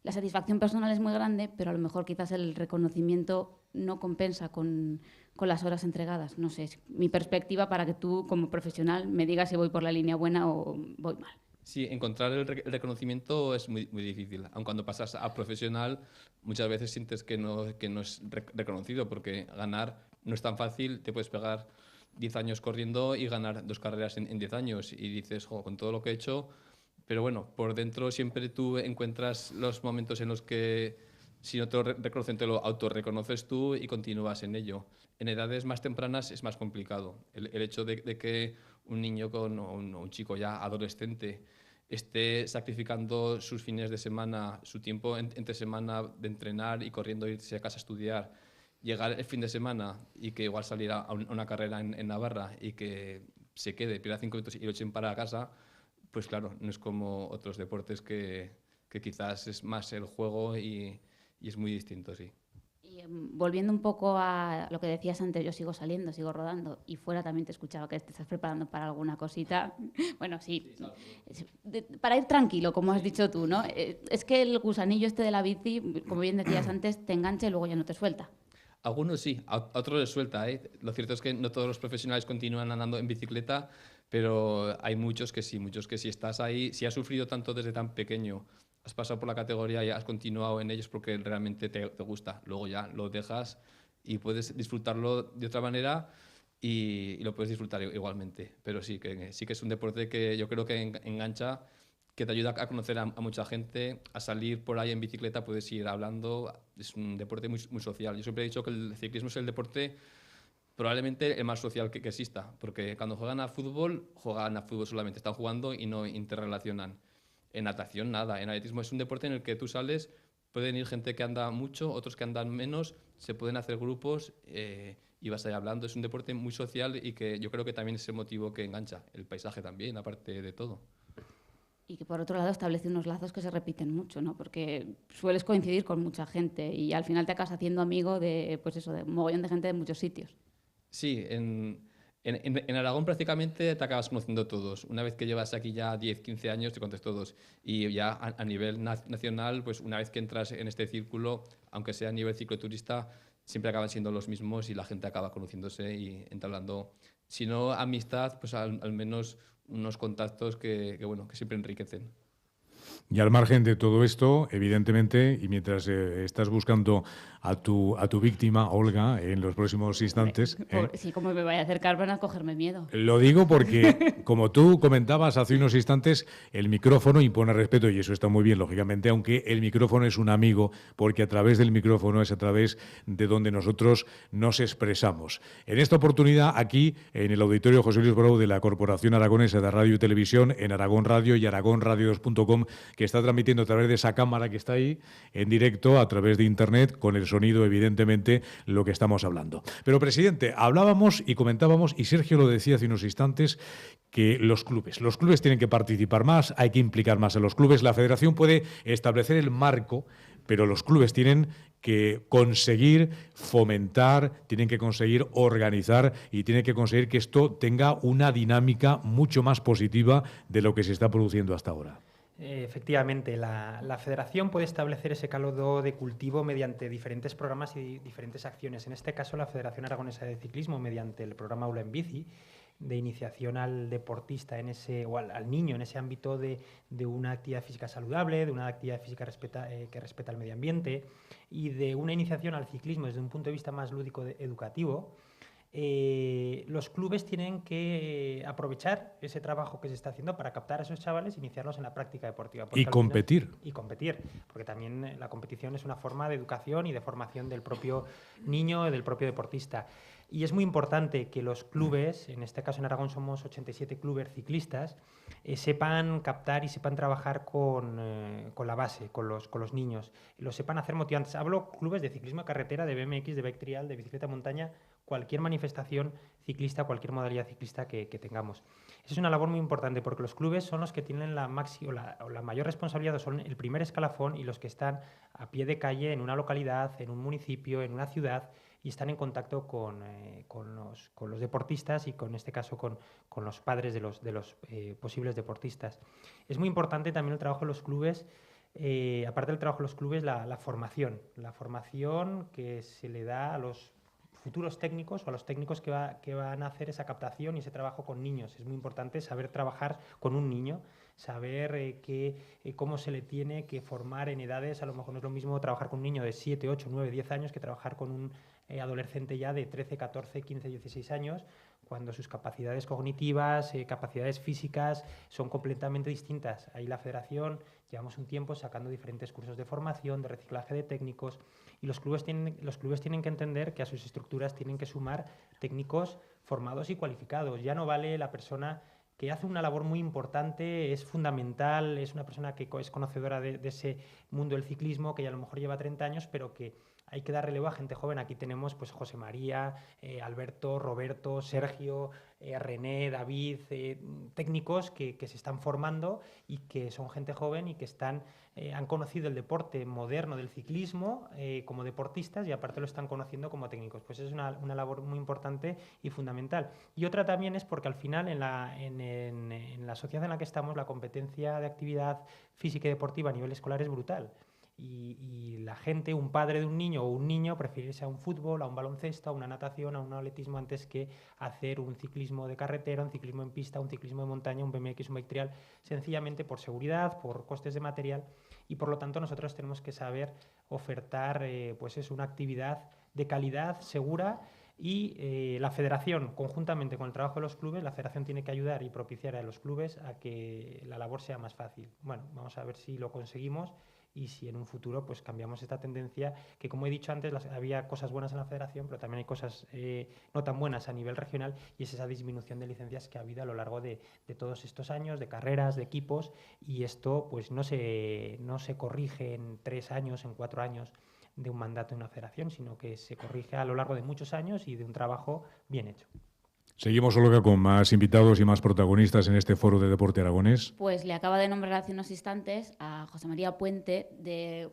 la satisfacción personal es muy grande, pero a lo mejor quizás el reconocimiento no compensa con las horas entregadas. No sé, es mi perspectiva para que tú, como profesional, me digas si voy por la línea buena o voy mal. Sí, encontrar el reconocimiento es muy, muy difícil. Aun cuando pasas a profesional, muchas veces sientes que no es reconocido, porque ganar no es tan fácil. Te puedes pegar 10 años corriendo y ganar 2 carreras en 10 años. Y dices, jo, con todo lo que he hecho... Pero bueno, por dentro siempre tú encuentras los momentos en los que si no te lo reconocen, te lo autorreconoces tú y continúas en ello. En edades más tempranas es más complicado. El hecho de que un niño o un chico ya adolescente esté sacrificando sus fines de semana, su tiempo entre semana de entrenar y corriendo irse a casa a estudiar, llegar el fin de semana y que igual salir a una carrera en Navarra y que se quede, pierda 5 minutos y lo echen para casa, pues claro, no es como otros deportes que quizás es más el juego y es muy distinto, sí. Y volviendo un poco a lo que decías antes, yo sigo saliendo, sigo rodando y fuera también te escuchaba que te estás preparando para alguna cosita. Bueno, sí, para ir tranquilo, como has dicho tú, ¿no? Es que el gusanillo este de la bici, como bien decías antes, te engancha y luego ya no te suelta. Algunos sí, a otros les suelta, ¿eh? Lo cierto es que no todos los profesionales continúan andando en bicicleta, pero hay muchos que sí. Estás ahí, si has sufrido tanto desde tan pequeño, has pasado por la categoría y has continuado en ellos porque realmente te gusta. Luego ya lo dejas y puedes disfrutarlo de otra manera y lo puedes disfrutar igualmente. Pero sí que es un deporte que yo creo que engancha, que te ayuda a conocer a mucha gente, a salir por ahí en bicicleta, puedes ir hablando. Es un deporte muy social. Yo siempre he dicho que el ciclismo es el deporte probablemente el más social que exista, porque cuando juegan a fútbol solamente, están jugando y no interrelacionan. En natación nada, en atletismo es un deporte en el que tú sales, pueden ir gente que anda mucho, otros que andan menos, se pueden hacer grupos y vas ahí hablando. Es un deporte muy social y que yo creo que también es el motivo que engancha, el paisaje también, aparte de todo. Y que por otro lado establece unos lazos que se repiten mucho, ¿no? Porque sueles coincidir con mucha gente y al final te acabas haciendo amigo de, pues eso, de un mogollón de gente de muchos sitios. Sí, en Aragón prácticamente te acabas conociendo todos. Una vez que llevas aquí ya 10, 15 años, te conoces todos. Y ya a nivel nacional, pues una vez que entras en este círculo, aunque sea a nivel cicloturista, siempre acaban siendo los mismos y la gente acaba conociéndose y entablando, si no amistad, pues al menos unos contactos que siempre enriquecen. Y al margen de todo esto, evidentemente, y mientras estás buscando a tu víctima, Olga, en los próximos instantes... Sí, como me vaya a acercar van a cogerme miedo. Lo digo porque, como tú comentabas hace unos instantes, el micrófono impone respeto y eso está muy bien, lógicamente, aunque el micrófono es un amigo, porque a través del micrófono es a través de donde nosotros nos expresamos. En esta oportunidad, aquí, en el auditorio José Luis Borau de la Corporación Aragonesa de Radio y Televisión, en Aragón Radio y aragonradio2.com, que está transmitiendo a través de esa cámara que está ahí, en directo, a través de Internet, con el sonido, evidentemente, lo que estamos hablando. Pero, presidente, hablábamos y comentábamos, y Sergio lo decía hace unos instantes, que los clubes tienen que participar más, hay que implicar más a los clubes. La federación puede establecer el marco, pero los clubes tienen que conseguir fomentar, tienen que conseguir organizar y tienen que conseguir que esto tenga una dinámica mucho más positiva de lo que se está produciendo hasta ahora. Efectivamente, la federación puede establecer ese caldo de cultivo mediante diferentes programas y diferentes acciones. En este caso, la Federación Aragonesa de Ciclismo, mediante el programa Aula en Bici, de iniciación al deportista o al niño en ese ámbito de una actividad física saludable, de una actividad física que respeta el medio ambiente y de una iniciación al ciclismo desde un punto de vista más lúdico educativo. Los clubes tienen que aprovechar ese trabajo que se está haciendo para captar a esos chavales e iniciarlos en la práctica deportiva. Y competir. Porque también la competición es una forma de educación y de formación del propio niño y del propio deportista. Y es muy importante que los clubes, en este caso en Aragón somos 87 clubes ciclistas, sepan captar y sepan trabajar con la base, con los niños, y lo sepan hacer motivantes. Hablo clubes de ciclismo de carretera, de BMX, de bike trial, de bicicleta de montaña, cualquier manifestación ciclista, cualquier modalidad ciclista que tengamos. Esa es una labor muy importante porque los clubes son los que tienen la mayor responsabilidad, son el primer escalafón y los que están a pie de calle en una localidad, en un municipio, en una ciudad, y están en contacto con los deportistas y, en este caso, con los padres de los posibles deportistas. Es muy importante también el trabajo de los clubes, aparte del trabajo de los clubes, la formación que se le da a los futuros técnicos o a los técnicos que van a hacer esa captación y ese trabajo con niños. Es muy importante saber trabajar con un niño, saber cómo se le tiene que formar en edades. A lo mejor no es lo mismo trabajar con un niño de 7, 8, 9, 10 años que trabajar con un adolescente ya de 13, 14, 15, 16 años, cuando sus capacidades cognitivas, capacidades físicas son completamente distintas. Ahí la federación llevamos un tiempo sacando diferentes cursos de formación, de reciclaje de técnicos, y los clubes tienen que entender que a sus estructuras tienen que sumar técnicos formados y cualificados. Ya no vale la persona que hace una labor muy importante, es fundamental, es una persona que es conocedora de ese mundo del ciclismo, que ya a lo mejor lleva 30 años, pero que hay que dar relevo a gente joven. Aquí tenemos pues José María, Alberto, Roberto, Sergio, René, David, técnicos que se están formando y que son gente joven y que han conocido el deporte moderno del ciclismo como deportistas y aparte lo están conociendo como técnicos. Pues es una labor muy importante y fundamental. Y otra también es porque al final en la sociedad en la que estamos la competencia de actividad física y deportiva a nivel escolar es brutal. Y la gente, un padre de un niño o un niño, prefiere irse a un fútbol, a un baloncesto, a una natación, a un atletismo antes que hacer un ciclismo de carretera, un ciclismo en pista, un ciclismo de montaña, un BMX, un bike trial, sencillamente por seguridad, por costes de material y por lo tanto nosotros tenemos que saber ofertar pues es una actividad de calidad, segura y la federación, conjuntamente con el trabajo de los clubes, la federación tiene que ayudar y propiciar a los clubes a que la labor sea más fácil. Bueno, vamos a ver si lo conseguimos y si en un futuro pues cambiamos esta tendencia que, como he dicho antes, había cosas buenas en la federación, pero también hay cosas no tan buenas a nivel regional y es esa disminución de licencias que ha habido a lo largo de todos estos años, de carreras, de equipos, y esto pues no se corrige en 3 años, en 4 años de un mandato de una federación, sino que se corrige a lo largo de muchos años y de un trabajo bien hecho. Seguimos, Olga, con más invitados y más protagonistas en este foro de deporte aragonés. Pues le acaba de nombrar hace unos instantes a José María Puente de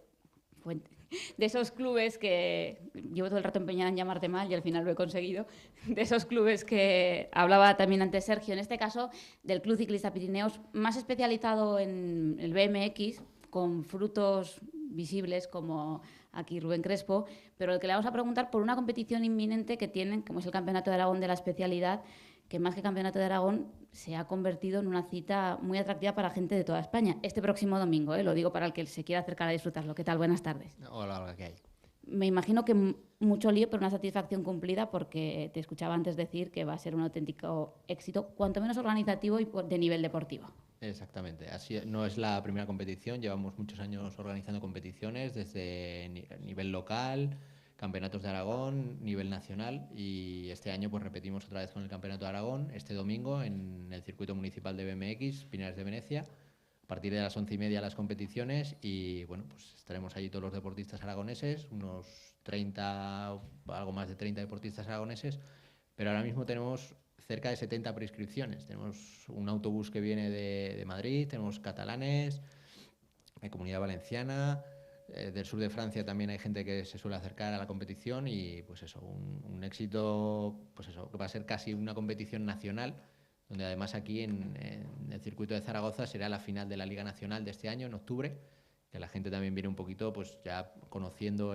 esos clubes que llevo todo el rato empeñada en llamarte mal y al final lo he conseguido, de esos clubes que hablaba también antes Sergio, en este caso del Club Ciclista Pirineos, más especializado en el BMX, con frutos visibles como aquí Rubén Crespo, pero el que le vamos a preguntar por una competición inminente que tienen, como es el Campeonato de Aragón de la especialidad, que más que Campeonato de Aragón se ha convertido en una cita muy atractiva para gente de toda España. Este próximo domingo, lo digo para el que se quiera acercar a disfrutarlo. ¿Qué tal? Buenas tardes. Hola, hola, ¿qué hay? Me imagino que mucho lío, pero una satisfacción cumplida, porque te escuchaba antes decir que va a ser un auténtico éxito, cuanto menos organizativo y de nivel deportivo. Exactamente. Así no es la primera competición, llevamos muchos años organizando competiciones desde nivel local, campeonatos de Aragón, nivel nacional, y este año pues repetimos otra vez con el Campeonato de Aragón, este domingo en el circuito municipal de BMX, Pinares de Venecia, a partir de las 11:30 las competiciones y bueno, pues estaremos allí todos los deportistas aragoneses, unos 30, algo más de 30 deportistas aragoneses, pero ahora mismo tenemos cerca de 70 prescripciones. Tenemos un autobús que viene de Madrid, tenemos catalanes, de Comunidad Valenciana, del sur de Francia también hay gente que se suele acercar a la competición y pues eso, un éxito, pues eso, que va a ser casi una competición nacional, donde además aquí en el circuito de Zaragoza será la final de la Liga Nacional de este año, en octubre, que la gente también viene un poquito pues ya conociendo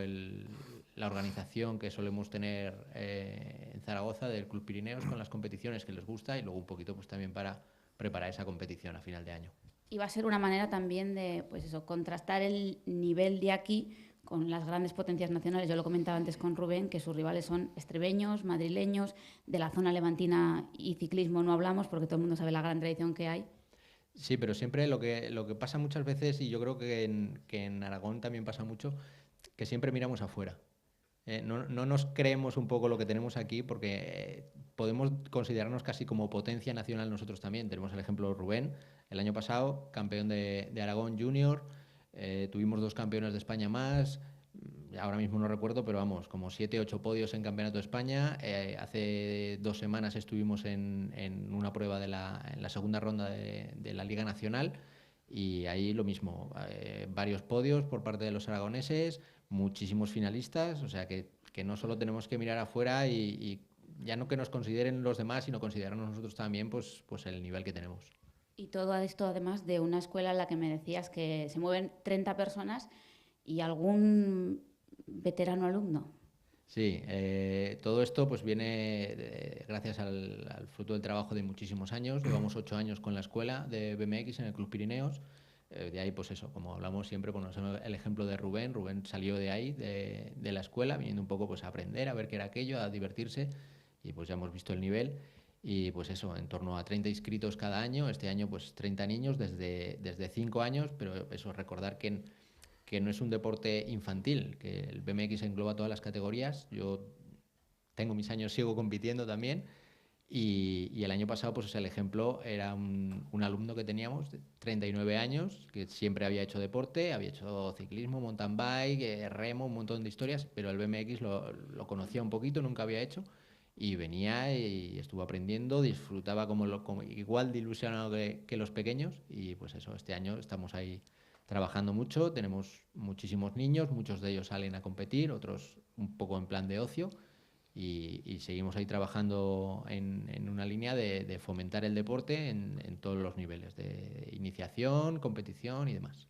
la organización que solemos tener en Zaragoza del Club Pirineos con las competiciones que les gusta y luego un poquito pues también para preparar esa competición a final de año. Y va a ser una manera también de pues eso, contrastar el nivel de aquí con las grandes potencias nacionales. Yo lo comentaba antes con Rubén, que sus rivales son extremeños, madrileños, de la zona levantina y ciclismo no hablamos porque todo el mundo sabe la gran tradición que hay. Sí, pero siempre lo que pasa muchas veces, y yo creo que en Aragón también pasa mucho, que siempre miramos afuera. No nos creemos un poco lo que tenemos aquí porque podemos considerarnos casi como potencia nacional nosotros también. Tenemos el ejemplo de Rubén, el año pasado campeón de Aragón Junior, tuvimos 2 campeones de España más, ahora mismo no recuerdo, pero vamos, como 7, 8 podios en Campeonato de España. Hace 2 semanas estuvimos en una prueba en la segunda ronda de la Liga Nacional y ahí lo mismo, varios podios por parte de los aragoneses, muchísimos finalistas, o sea que no solo tenemos que mirar afuera y ya no que nos consideren los demás, sino considerarnos nosotros también pues el nivel que tenemos. Y todo esto además de una escuela en la que me decías que se mueven 30 personas y algún veterano alumno. Sí, todo esto pues viene gracias al fruto del trabajo de muchísimos años. Llevamos 8 años con la escuela de BMX en el Club Pirineos. De ahí, pues eso, como hablamos siempre, ponemos el ejemplo de Rubén. Rubén salió de ahí, de la escuela, viniendo un poco pues a aprender, a ver qué era aquello, a divertirse. Y pues ya hemos visto el nivel. Y pues eso, en torno a 30 inscritos cada año. Este año pues 30 niños desde 5 años, pero eso, recordar que no es un deporte infantil, que el BMX engloba todas las categorías. Yo tengo mis años, sigo compitiendo también Y el año pasado, pues el ejemplo era un alumno que teníamos de 39 años, que siempre había hecho deporte, había hecho ciclismo, mountain bike, remo, un montón de historias, pero el BMX lo conocía un poquito, nunca había hecho, y venía y estuvo aprendiendo, disfrutaba como igual de ilusionado que los pequeños, y pues eso, este año estamos ahí trabajando mucho, tenemos muchísimos niños, muchos de ellos salen a competir, otros un poco en plan de ocio, y seguimos ahí trabajando en una línea de fomentar el deporte en todos los niveles, de iniciación, competición y demás.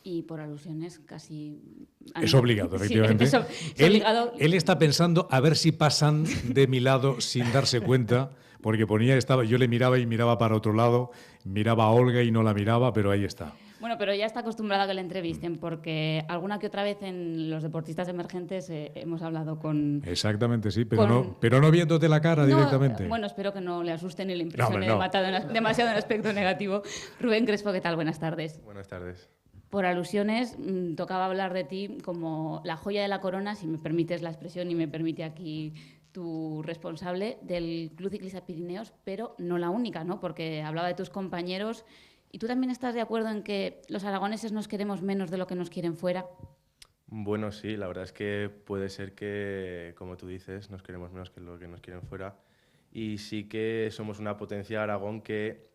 Y por alusiones casi... Es obligado, efectivamente. Sí, es obligado. Él está pensando a ver si pasan de mi lado sin darse cuenta, porque yo le miraba y miraba para otro lado, miraba a Olga y no la miraba, pero ahí está. Bueno, pero ya está acostumbrado a que le entrevisten, porque alguna que otra vez en los deportistas emergentes hemos hablado con... Exactamente, sí, pero no viéndote la cara directamente. Bueno, espero que no le asusten ni le impresione No. demasiado en aspecto negativo. Rubén Crespo, ¿qué tal? Buenas tardes. Buenas tardes. Por alusiones, tocaba hablar de ti como la joya de la corona, si me permites la expresión y me permite aquí tu responsable del Club Ciclista Pirineos, pero no la única, ¿no? Porque hablaba de tus compañeros. ¿Y tú también estás de acuerdo en que los aragoneses nos queremos menos de lo que nos quieren fuera? Bueno, sí, la verdad es que puede ser que, como tú dices, nos queremos menos que lo que nos quieren fuera. Y sí que somos una potencia Aragón que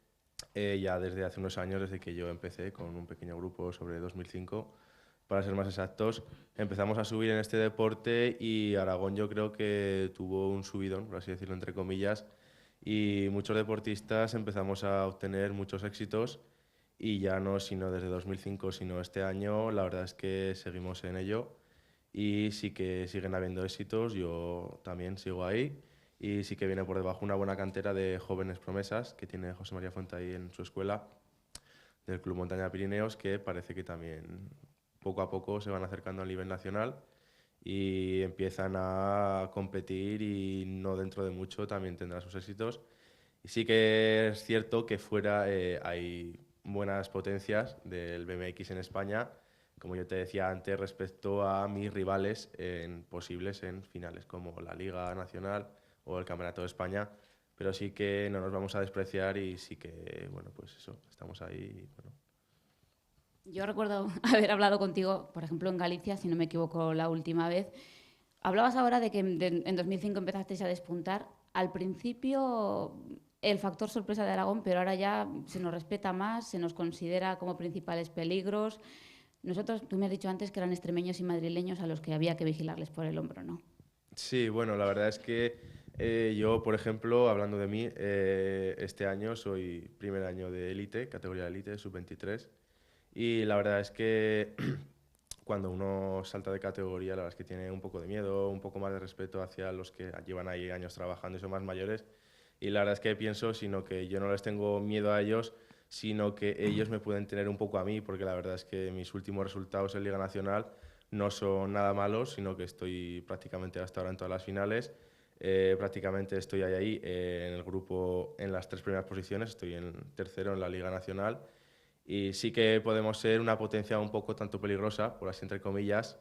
ya desde hace unos años, desde que yo empecé con un pequeño grupo sobre 2005, para ser más exactos, empezamos a subir en este deporte y Aragón yo creo que tuvo un subidón, por así decirlo, entre comillas, y muchos deportistas empezamos a obtener muchos éxitos y ya no sino desde 2005, sino este año, la verdad es que seguimos en ello y sí que siguen habiendo éxitos, yo también sigo ahí y sí que viene por debajo una buena cantera de jóvenes promesas que tiene José María Fuente ahí en su escuela del Club Montaña Pirineos, que parece que también poco a poco se van acercando al nivel nacional y empiezan a competir y no dentro de mucho también tendrán sus éxitos. Y sí que es cierto que fuera hay buenas potencias del BMX en España, como yo te decía antes, respecto a mis rivales posibles en finales, como la Liga Nacional o el Campeonato de España, pero sí que no nos vamos a despreciar y sí que, bueno, pues eso, estamos ahí. Bueno. Yo recuerdo haber hablado contigo, por ejemplo, en Galicia, si no me equivoco, la última vez. Hablabas ahora de que en 2005 empezasteis a despuntar. Al principio el factor sorpresa de Aragón, pero ahora ya se nos respeta más, se nos considera como principales peligros. Nosotros, tú me has dicho antes que eran extremeños y madrileños a los que había que vigilarles por el hombro, ¿no? Sí, bueno, la verdad es que yo, por ejemplo, hablando de mí, este año soy primer año de élite, categoría de élite, sub-23. Y la verdad es que cuando uno salta de categoría, la verdad es que tiene un poco de miedo, un poco más de respeto hacia los que llevan ahí años trabajando y son más mayores. Y la verdad es que pienso, sino que yo no les tengo miedo a ellos, sino que ellos me pueden tener un poco a mí, porque la verdad es que mis últimos resultados en Liga Nacional no son nada malos, sino que estoy prácticamente hasta ahora en todas las finales. Prácticamente estoy ahí en el grupo en las 3 primeras posiciones, estoy en tercero en la Liga Nacional. Y sí que podemos ser una potencia un poco tanto peligrosa, por así entre comillas,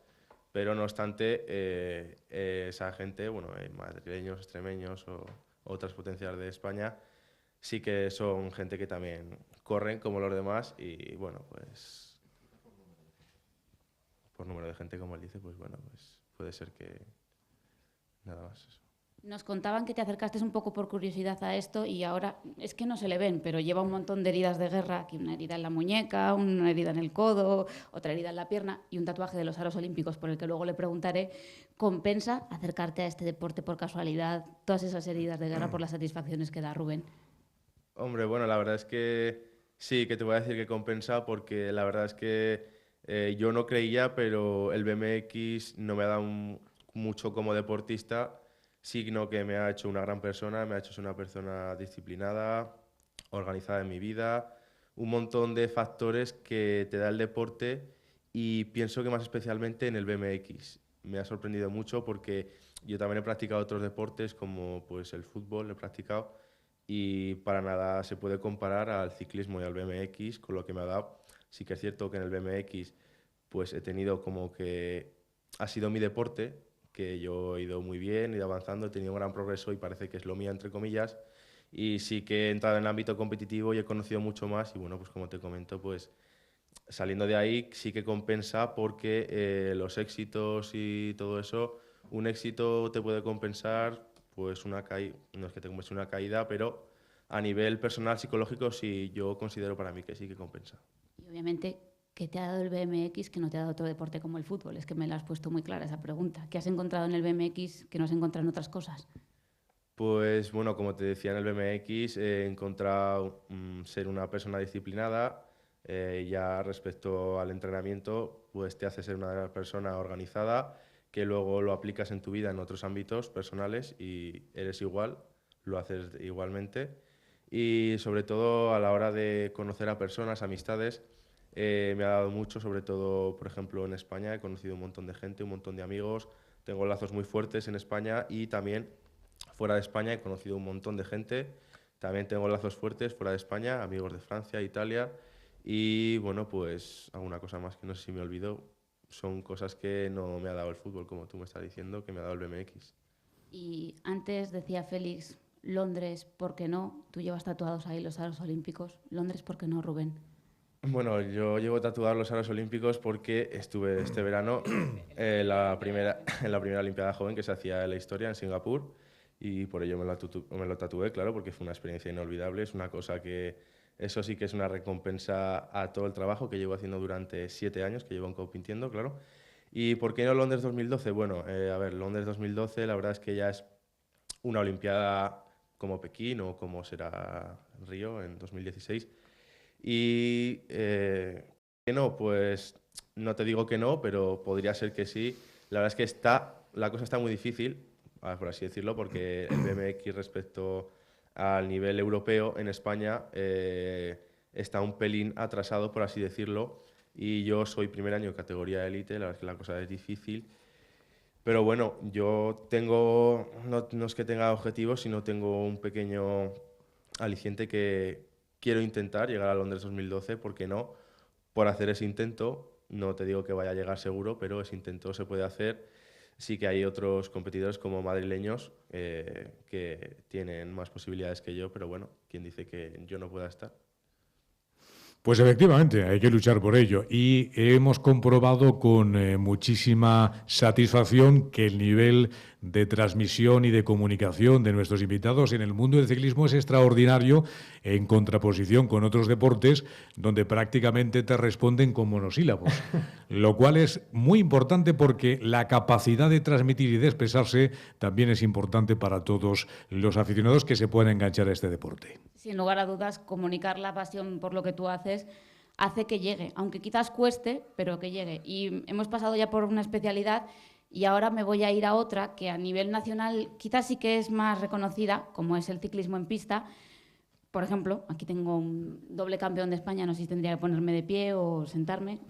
pero no obstante, esa gente, bueno, madrileños, extremeños o otras potencias de España, sí que son gente que también corren como los demás y, bueno, pues por número de gente, como él dice, pues bueno, pues puede ser que nada más eso. Nos contaban que te acercaste un poco por curiosidad a esto y ahora es que no se le ven, pero lleva un montón de heridas de guerra, aquí una herida en la muñeca, una herida en el codo, otra herida en la pierna y un tatuaje de los aros olímpicos por el que luego le preguntaré. ¿Compensa acercarte a este deporte por casualidad, todas esas heridas de guerra por las satisfacciones que da, Rubén? Hombre, bueno, la verdad es que sí, que te voy a decir que compensa porque la verdad es que yo no creía, pero el BMX no me ha dado mucho como deportista, sino que me ha hecho una gran persona, me ha hecho ser una persona disciplinada, organizada en mi vida, un montón de factores que te da el deporte y pienso que más especialmente en el BMX. Me ha sorprendido mucho porque yo también he practicado otros deportes como pues el fútbol, he practicado y para nada se puede comparar al ciclismo y al BMX con lo que me ha dado. Sí que es cierto que en el BMX pues he tenido como que ha sido mi deporte, que yo he ido muy bien, he ido avanzando, he tenido un gran progreso y parece que es lo mío, entre comillas. Y sí que he entrado en el ámbito competitivo y he conocido mucho más y bueno, pues como te comento, pues saliendo de ahí sí que compensa porque los éxitos y todo eso, un éxito te puede compensar, pues una caída, no es que te compense una caída, pero a nivel personal, psicológico, sí, yo considero para mí que sí que compensa. Y obviamente, ¿qué te ha dado el BMX que no te ha dado otro deporte como el fútbol? Es que me la has puesto muy clara esa pregunta. ¿Qué has encontrado en el BMX que no has encontrado en otras cosas? Pues bueno, como te decía en el BMX, he encontrado ser una persona disciplinada. Ya respecto al entrenamiento, pues te hace ser una persona organizada, que luego lo aplicas en tu vida en otros ámbitos personales y eres igual, lo haces igualmente. Y sobre todo a la hora de conocer a personas, amistades, me ha dado mucho, sobre todo, por ejemplo, en España he conocido un montón de gente, un montón de amigos, tengo lazos muy fuertes en España y también fuera de España he conocido un montón de gente, también tengo lazos fuertes fuera de España, amigos de Francia, Italia y bueno, pues alguna cosa más que no sé si me olvido, son cosas que no me ha dado el fútbol, como tú me estás diciendo, que me ha dado el BMX. Y antes decía Félix, Londres, ¿por qué no? Tú llevas tatuados ahí los aros olímpicos. Londres, ¿por qué no, Rubén? Bueno, yo llevo tatuados los aros olímpicos porque estuve este verano en la primera Olimpiada Joven que se hacía en la historia en Singapur y por ello me lo tatué, claro, porque fue una experiencia inolvidable, es una cosa que, eso sí que es una recompensa a todo el trabajo que llevo haciendo durante 7 años, que llevo compitiendo, claro. ¿Y por qué no Londres 2012? Bueno, a ver, Londres 2012 la verdad es que ya es una Olimpiada como Pekín o como será Río en 2016. Y que no, pues no te digo que no, pero podría ser que sí. La verdad es que la cosa está muy difícil, por así decirlo, porque el BMX respecto al nivel europeo en España está un pelín atrasado, por así decirlo. Y yo soy primer año en categoría élite, la verdad es que la cosa es difícil. Pero bueno, yo tengo, no es que tenga objetivos, sino tengo un pequeño aliciente que quiero intentar llegar a Londres 2012, ¿por qué no? Por hacer ese intento, no te digo que vaya a llegar seguro, pero ese intento se puede hacer. Sí que hay otros competidores como madrileños que tienen más posibilidades que yo, pero bueno, ¿quién dice que yo no pueda estar? Pues efectivamente, hay que luchar por ello y hemos comprobado con muchísima satisfacción que el nivel de transmisión y de comunicación de nuestros invitados en el mundo del ciclismo es extraordinario en contraposición con otros deportes donde prácticamente te responden con monosílabos, lo cual es muy importante porque la capacidad de transmitir y de expresarse también es importante para todos los aficionados que se puedan enganchar a este deporte. Sin lugar a dudas, comunicar la pasión por lo que tú haces hace que llegue, aunque quizás cueste, pero que llegue. Y hemos pasado ya por una especialidad y ahora me voy a ir a otra que a nivel nacional quizás sí que es más reconocida, como es el ciclismo en pista. Por ejemplo, aquí tengo un doble campeón de España, no sé si tendría que ponerme de pie o sentarme,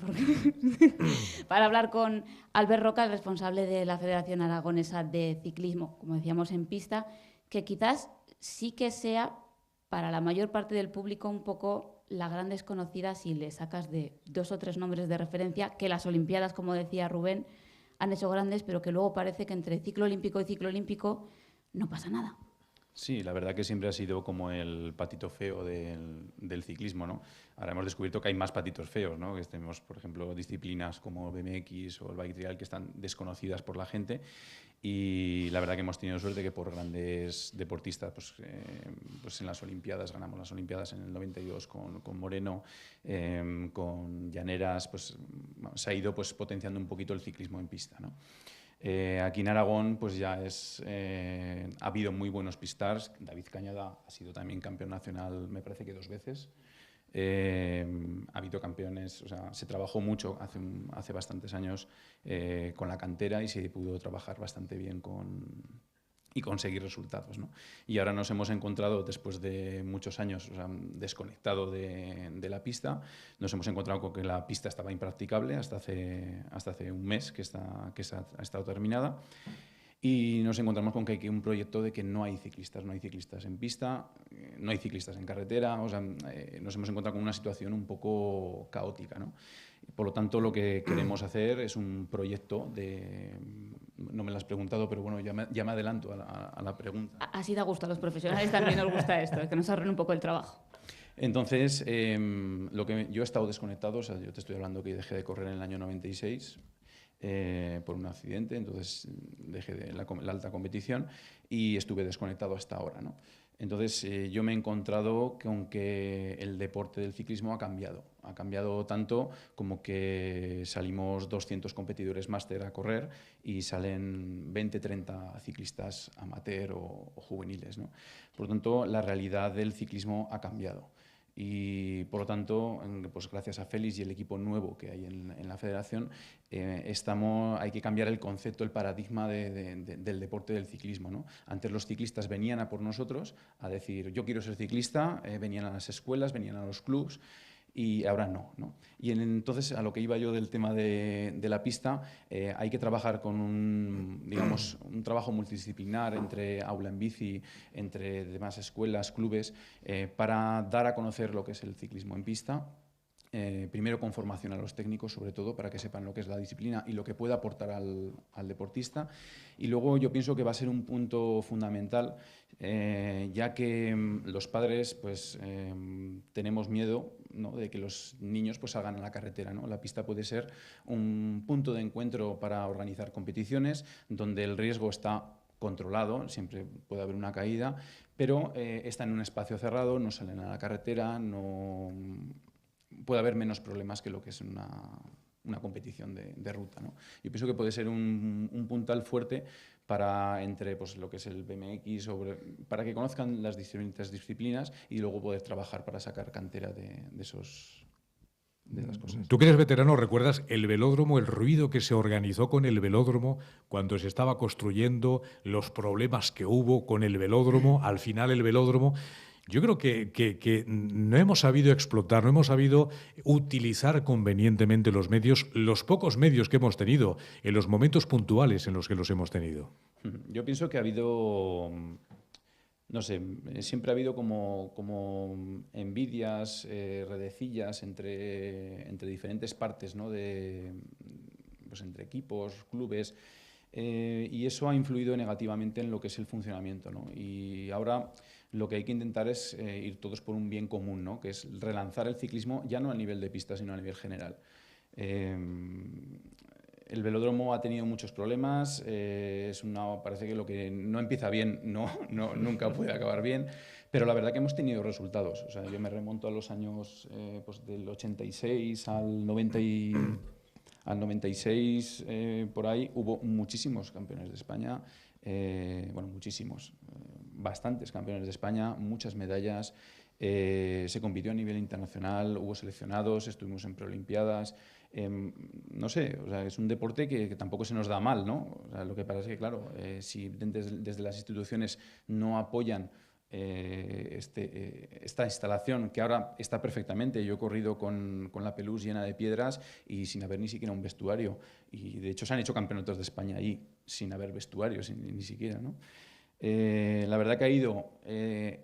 para hablar con Albert Roca, el responsable de la Federación Aragonesa de Ciclismo, como decíamos, en pista, que quizás sí que sea para la mayor parte del público un poco la gran desconocida si le sacas de 2 o 3 nombres de referencia, que las Olimpiadas, como decía Rubén, han hecho grandes, pero que luego parece que entre ciclo olímpico y ciclo olímpico no pasa nada. Sí, la verdad que siempre ha sido como el patito feo del ciclismo, ¿no? Ahora hemos descubierto que hay más patitos feos, ¿no? Que tenemos, por ejemplo, disciplinas como BMX o el bike trial que están desconocidas por la gente y la verdad que hemos tenido suerte que por grandes deportistas, pues en las Olimpiadas, ganamos las Olimpiadas en el 92 con Moreno, con Llaneras, pues se ha ido pues potenciando un poquito el ciclismo en pista, ¿no? Aquí en Aragón pues ya ha habido muy buenos pistars. David Cañada ha sido también campeón nacional, me parece que 2 veces. Ha habido campeones, o sea, se trabajó mucho hace bastantes años con la cantera y se pudo trabajar bastante bien y conseguir resultados, ¿no? Y ahora nos hemos encontrado, después de muchos años, o sea, desconectado de la pista, nos hemos encontrado con que la pista estaba impracticable hasta hace un mes que ha estado terminada. y nos encontramos con que hay un proyecto de que no hay ciclistas en pista, no hay ciclistas en carretera, o sea, nos hemos encontrado con una situación un poco caótica, ¿no? Por lo tanto, lo que queremos hacer es un proyecto de... No me lo has preguntado, pero bueno, ya me adelanto a la pregunta. Así da gusto a los profesionales, también nos gusta esto, que nos ahorren un poco el trabajo. Entonces, yo he estado desconectado, o sea, yo te estoy hablando que dejé de correr en el año 96 por un accidente, entonces dejé la alta competición y estuve desconectado hasta ahora, ¿no? Entonces, yo me he encontrado con que el deporte del ciclismo ha cambiado tanto como que salimos 200 competidores máster a correr y salen 20, 30 ciclistas amateur o juveniles, ¿no? Por lo tanto, la realidad del ciclismo ha cambiado. Y por lo tanto, pues gracias a Félix y el equipo nuevo que hay en la federación, hay que cambiar el concepto, el paradigma del deporte del ciclismo, ¿no? Antes los ciclistas venían a por nosotros a decir, yo quiero ser ciclista, venían a las escuelas, venían a los clubs, y ahora no, ¿no? Y entonces, a lo que iba yo del tema de la pista, hay que trabajar con un trabajo multidisciplinar entre aula en bici, entre demás escuelas, clubes, para dar a conocer lo que es el ciclismo en pista. Primero con formación a los técnicos, sobre todo, para que sepan lo que es la disciplina y lo que puede aportar al deportista. Y luego yo pienso que va a ser un punto fundamental, ya que los padres pues, tenemos miedo, ¿no?, de que los niños pues, salgan a la carretera, ¿no? La pista puede ser un punto de encuentro para organizar competiciones donde el riesgo está controlado, siempre puede haber una caída, pero está en un espacio cerrado, no salen a la carretera, puede haber menos problemas que lo que es una competición de ruta, ¿no? Yo pienso que puede ser un puntal fuerte entre pues, lo que es el BMX, para que conozcan las distintas disciplinas y luego poder trabajar para sacar cantera de las cosas. Tú que eres veterano, ¿recuerdas el velódromo, el ruido que se organizó con el velódromo cuando se estaba construyendo, los problemas que hubo con el velódromo, al final el velódromo? Yo creo que no hemos sabido explotar, no hemos sabido utilizar convenientemente los medios, los pocos medios que hemos tenido, en los momentos puntuales en los que los hemos tenido. Yo pienso que ha habido, no sé, siempre ha habido como envidias, redecillas entre diferentes partes, ¿no?, pues entre equipos, clubes, y eso ha influido negativamente en lo que es el funcionamiento, ¿no? Y ahora lo que hay que intentar es ir todos por un bien común, ¿no?, que es relanzar el ciclismo ya no a nivel de pista, sino a nivel general. El velódromo ha tenido muchos problemas, parece que lo que no empieza bien nunca puede acabar bien, pero la verdad que hemos tenido resultados. O sea, yo me remonto a los años pues del 86 al 96, por ahí, hubo muchísimos campeones de España, bastantes campeones de España, muchas medallas, se compitió a nivel internacional, hubo seleccionados, estuvimos en preolimpiadas. No sé, o sea, es un deporte que tampoco se nos da mal, ¿no? O sea, lo que pasa es que, claro, si desde las instituciones no apoyan esta instalación, que ahora está perfectamente. Yo he corrido con la Pelús llena de piedras y sin haber ni siquiera un vestuario. Y de hecho se han hecho campeonatos de España allí sin haber vestuario, ni siquiera, ¿no? La verdad que ha ido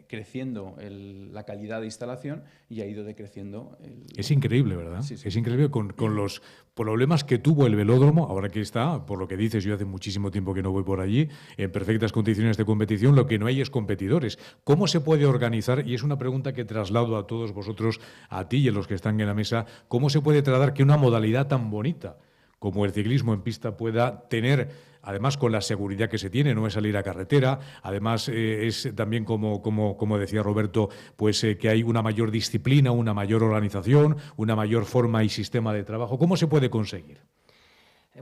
creciendo la calidad de instalación y ha ido decreciendo. Es increíble, ¿verdad? Sí, sí. Es increíble con los problemas que tuvo el velódromo, ahora que está, por lo que dices, yo hace muchísimo tiempo que no voy por allí, en perfectas condiciones de competición, lo que no hay es competidores. ¿Cómo se puede organizar? Y es una pregunta que traslado a todos vosotros, a ti y a los que están en la mesa, ¿cómo se puede tratar que una modalidad tan bonita como el ciclismo en pista pueda tener, además con la seguridad que se tiene, no es salir a carretera, además es también, como decía Roberto, pues que hay una mayor disciplina, una mayor organización, una mayor forma y sistema de trabajo? ¿Cómo se puede conseguir?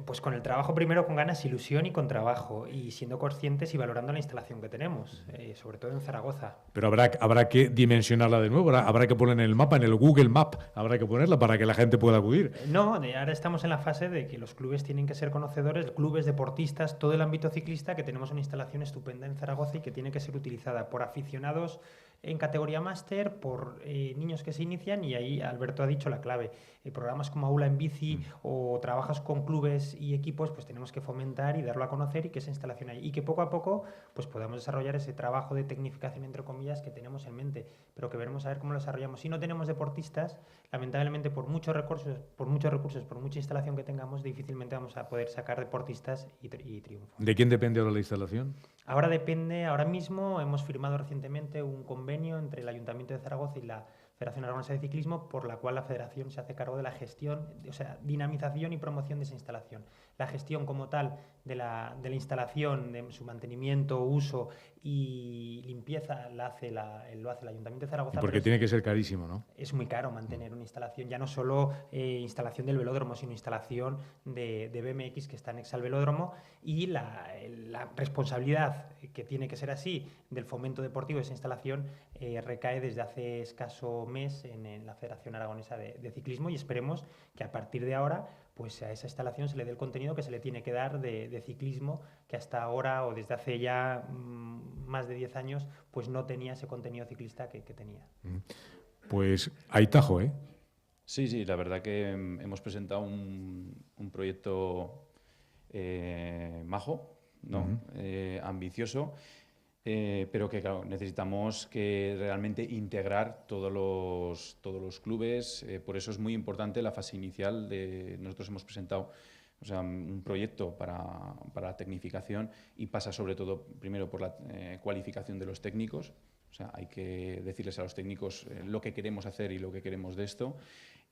Pues con el trabajo primero, con ganas, ilusión y con trabajo, y siendo conscientes y valorando la instalación que tenemos, sobre todo en Zaragoza. Pero habrá que dimensionarla de nuevo, habrá que ponerla en el mapa, en el Google Map, habrá que ponerla para que la gente pueda acudir. No, ahora estamos en la fase de que los clubes tienen que ser conocedores, clubes, deportistas, todo el ámbito ciclista, que tenemos una instalación estupenda en Zaragoza y que tiene que ser utilizada por aficionados en categoría máster por niños que se inician, y ahí Alberto ha dicho la clave. Programas como Aula en Bici o trabajas con clubes y equipos, pues tenemos que fomentar y darlo a conocer y que esa instalación hay. Y que poco a poco pues podamos desarrollar ese trabajo de tecnificación, entre comillas, que tenemos en mente, pero que veremos a ver cómo lo desarrollamos. Si no tenemos deportistas, lamentablemente por muchos recursos, por mucha instalación que tengamos, difícilmente vamos a poder sacar deportistas y triunfo. ¿De quién depende ahora la instalación? Ahora mismo hemos firmado recientemente un convenio entre el Ayuntamiento de Zaragoza y la Federación Aragonesa de Ciclismo, por la cual la Federación se hace cargo de la gestión, o sea, dinamización y promoción de esa instalación. La gestión como tal de la instalación, de su mantenimiento, uso y limpieza lo hace el Ayuntamiento de Zaragoza. Porque tiene que ser carísimo, ¿no? Es muy caro mantener una instalación, ya no solo instalación del velódromo, sino instalación de BMX que está anexa al velódromo, y la responsabilidad, que tiene que ser así, del fomento deportivo de esa instalación recae desde hace escaso mes en la Federación Aragonesa de Ciclismo, y esperemos que a partir de ahora pues a esa instalación se le dé el contenido que se le tiene que dar de ciclismo, que hasta ahora o desde hace ya más de 10 años pues no tenía ese contenido ciclista que tenía. Pues hay tajo, ¿eh? Sí, la verdad que hemos presentado un proyecto majo, ¿no? Ambicioso, pero que claro, necesitamos que realmente integrar todos los clubes. Por eso es muy importante la fase inicial. Nosotros hemos presentado, o sea, un proyecto para la tecnificación, y pasa sobre todo primero por la cualificación de los técnicos. O sea, hay que decirles a los técnicos lo que queremos hacer y lo que queremos de esto.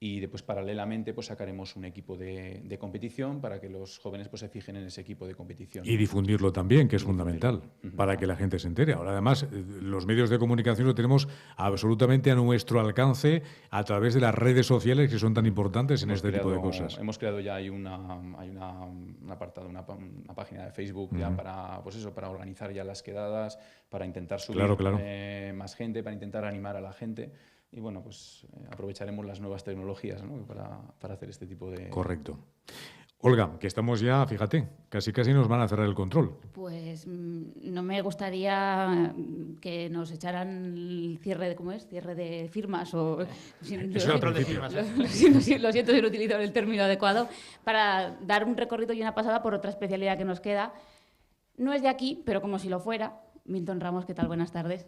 Y después, paralelamente, pues sacaremos un equipo de competición para que los jóvenes pues se fijen en ese equipo de competición. Y difundirlo también, que es fundamental, para que la gente se entere. Ahora, además, los medios de comunicación lo tenemos absolutamente a nuestro alcance a través de las redes sociales, que son tan importantes en este tipo de cosas. Hemos creado ya un apartado, una página de Facebook ya para, pues eso, para organizar ya las quedadas, para intentar subir más gente, para intentar animar a la gente. Y bueno, pues aprovecharemos las nuevas tecnologías, ¿no? para hacer este tipo de... Correcto. Olga, que estamos ya, fíjate, casi nos van a cerrar el control. Pues no me gustaría que nos echaran el cierre de, ¿cómo es? Cierre de firmas o... Control de firmas. Lo siento si no utilizo el término adecuado, para dar un recorrido y una pasada por otra especialidad que nos queda. No es de aquí, pero como si lo fuera. Milton Ramos, ¿qué tal? Buenas tardes.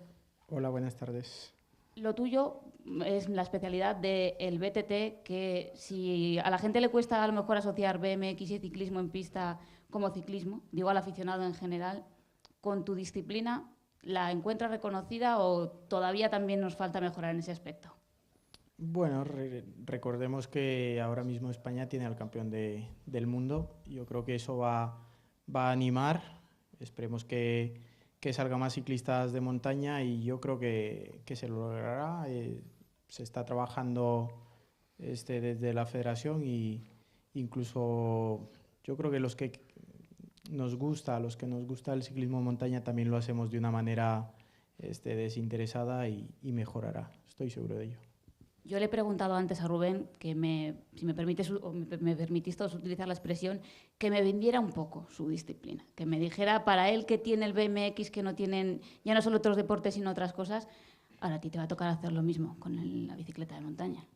Hola, buenas tardes. Lo tuyo es la especialidad del BTT, que si a la gente le cuesta a lo mejor asociar BMX y ciclismo en pista como ciclismo, digo al aficionado en general, con tu disciplina, ¿la encuentras reconocida o todavía también nos falta mejorar en ese aspecto? Bueno, recordemos que ahora mismo España tiene al campeón del mundo. Yo creo que eso va a animar. Esperemos que salgan más ciclistas de montaña, y yo creo que se logrará. Se está trabajando desde la federación, y incluso yo creo que los que nos gusta el ciclismo de montaña también lo hacemos de una manera desinteresada, y mejorará. Estoy seguro de ello. Yo le he preguntado antes a Rubén que si me permitiste utilizar la expresión, que me vendiera un poco su disciplina, que me dijera para él que tiene el BMX, que no tienen ya no solo otros deportes sino otras cosas. Ahora a ti te va a tocar hacer lo mismo con la bicicleta de montaña.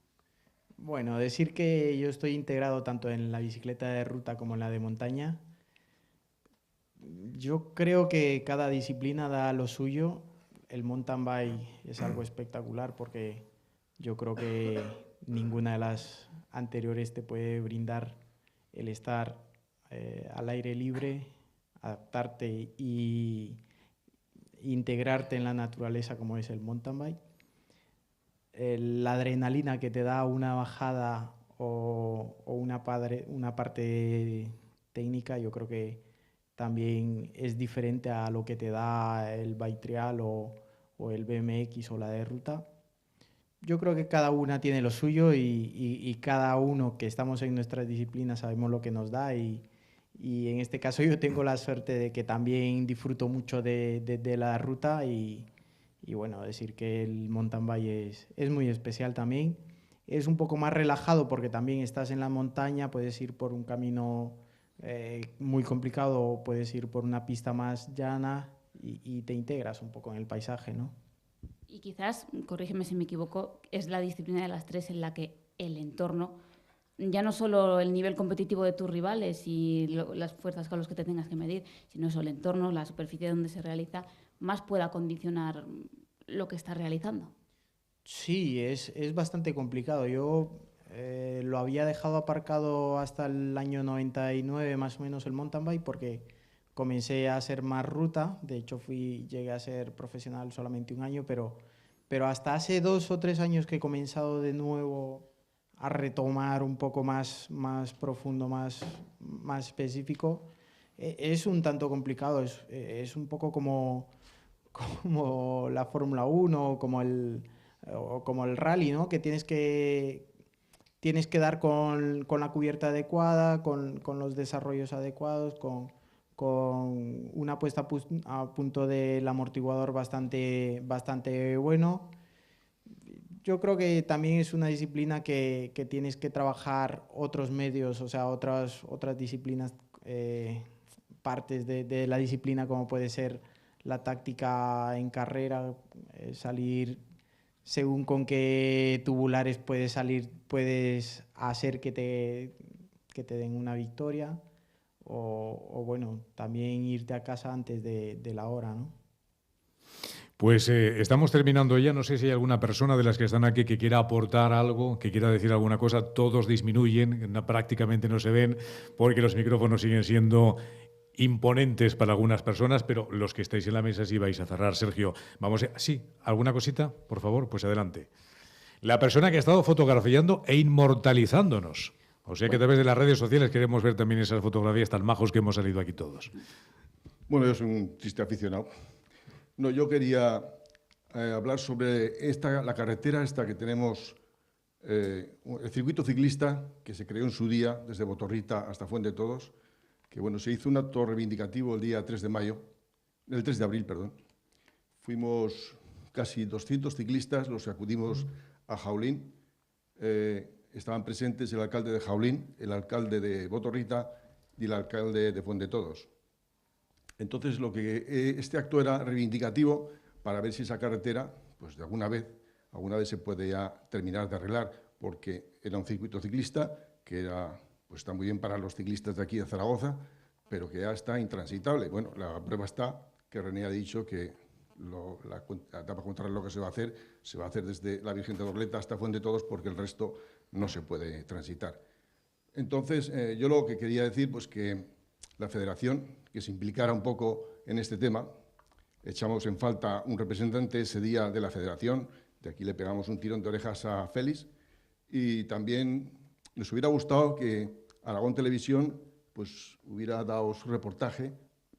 Bueno, decir que yo estoy integrado tanto en la bicicleta de ruta como en la de montaña. Yo creo que cada disciplina da lo suyo. El mountain bike es algo espectacular, porque yo creo que ninguna de las anteriores te puede brindar el estar al aire libre, adaptarte y integrarte en la naturaleza como es el mountain bike. La adrenalina que te da una bajada o una parte técnica, yo creo que también es diferente a lo que te da el bike trial o el BMX o la de ruta. Yo creo que cada una tiene lo suyo, y cada uno que estamos en nuestras disciplinas sabemos lo que nos da, y en este caso yo tengo la suerte de que también disfruto mucho de la ruta, y bueno, decir que el mountain bike es muy especial también. Es un poco más relajado porque también estás en la montaña, puedes ir por un camino muy complicado o puedes ir por una pista más llana, y te integras un poco en el paisaje, ¿no? Y quizás, corrígeme si me equivoco, es la disciplina de las tres en la que el entorno, ya no solo el nivel competitivo de tus rivales y las fuerzas con las que te tengas que medir, sino eso, el entorno, la superficie donde se realiza, más pueda condicionar lo que estás realizando. Sí, es bastante complicado. Yo lo había dejado aparcado hasta el año 99 más o menos el mountain bike porque comencé a hacer más ruta. De hecho, llegué a ser profesional solamente un año, pero hasta hace 2 o 3 años que he comenzado de nuevo a retomar un poco más profundo, más específico. Es un tanto complicado, es un poco como la Fórmula 1 o como el rally, ¿no? Que tienes que dar con la cubierta adecuada, con los desarrollos adecuados, con una puesta a punto del amortiguador bastante bueno. Yo creo que también es una disciplina que tienes que trabajar otros medios, o sea, otras disciplinas, partes de la disciplina, como puede ser la táctica en carrera, salir según con qué tubulares puedes hacer que te den una victoria, o bueno, también irte a casa antes de la hora, ¿no? Pues estamos terminando ya. No sé si hay alguna persona de las que están aquí que quiera aportar algo, que quiera decir alguna cosa. Todos disminuyen, prácticamente no se ven, porque los micrófonos siguen siendo imponentes para algunas personas, pero los que estáis en la mesa sí vais a cerrar. Sergio, vamos sí, ¿alguna cosita? Por favor, pues adelante. La persona que ha estado fotografiando e inmortalizándonos. O sea que a través de las redes sociales queremos ver también esas fotografías tan majos que hemos salido aquí todos. Bueno, yo soy un triste aficionado. No, yo quería hablar sobre la carretera esta que tenemos, el circuito ciclista que se creó en su día, desde Botorrita hasta Fuente de Todos, que bueno, se hizo un acto reivindicativo el día 3 de abril, perdón. Fuimos casi 200 ciclistas los que acudimos a Jaulín. Estaban presentes el alcalde de Jaulín, el alcalde de Botorrita y el alcalde de Fuente de Todos. Entonces, este acto era reivindicativo para ver si esa carretera, pues de alguna vez se puede ya terminar de arreglar, porque era un circuito ciclista que pues está muy bien para los ciclistas de aquí de Zaragoza, pero que ya está intransitable. Bueno, la prueba está que René ha dicho que la etapa contrarreloj que se va a hacer desde la Virgen de Dorleta hasta Fuente de Todos, porque el resto no se puede transitar. Entonces, yo lo que quería decir, pues que la Federación, que se implicara un poco en este tema. Echamos en falta un representante ese día de la Federación, de aquí le pegamos un tirón de orejas a Félix, y también nos hubiera gustado que Aragón Televisión pues, hubiera dado su reportaje,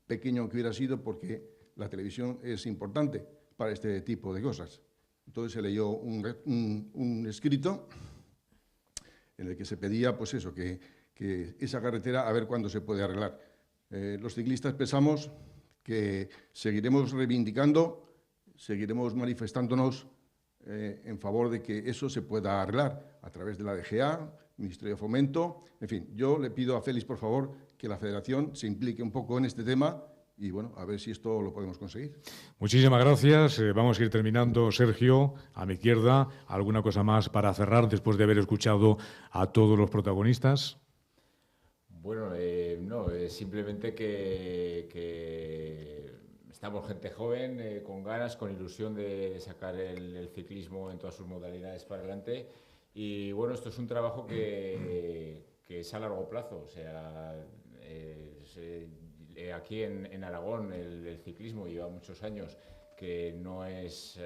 pequeño aunque hubiera sido, porque la televisión es importante para este tipo de cosas. Entonces se leyó un escrito en el que se pedía pues eso, que esa carretera a ver cuándo se puede arreglar. Los ciclistas pensamos que seguiremos reivindicando, seguiremos manifestándonos en favor de que eso se pueda arreglar a través de la DGA, Ministerio de Fomento. En fin, yo le pido a Félix, por favor, que la Federación se implique un poco en este tema y, bueno, a ver si esto lo podemos conseguir. Muchísimas gracias. Vamos a ir terminando. Sergio, a mi izquierda, ¿alguna cosa más para cerrar después de haber escuchado a todos los protagonistas? Bueno, no, simplemente que estamos gente joven, con ganas, con ilusión de sacar el ciclismo en todas sus modalidades para adelante. Y bueno, esto es un trabajo que es a largo plazo. O sea, aquí en Aragón el ciclismo lleva muchos años que no es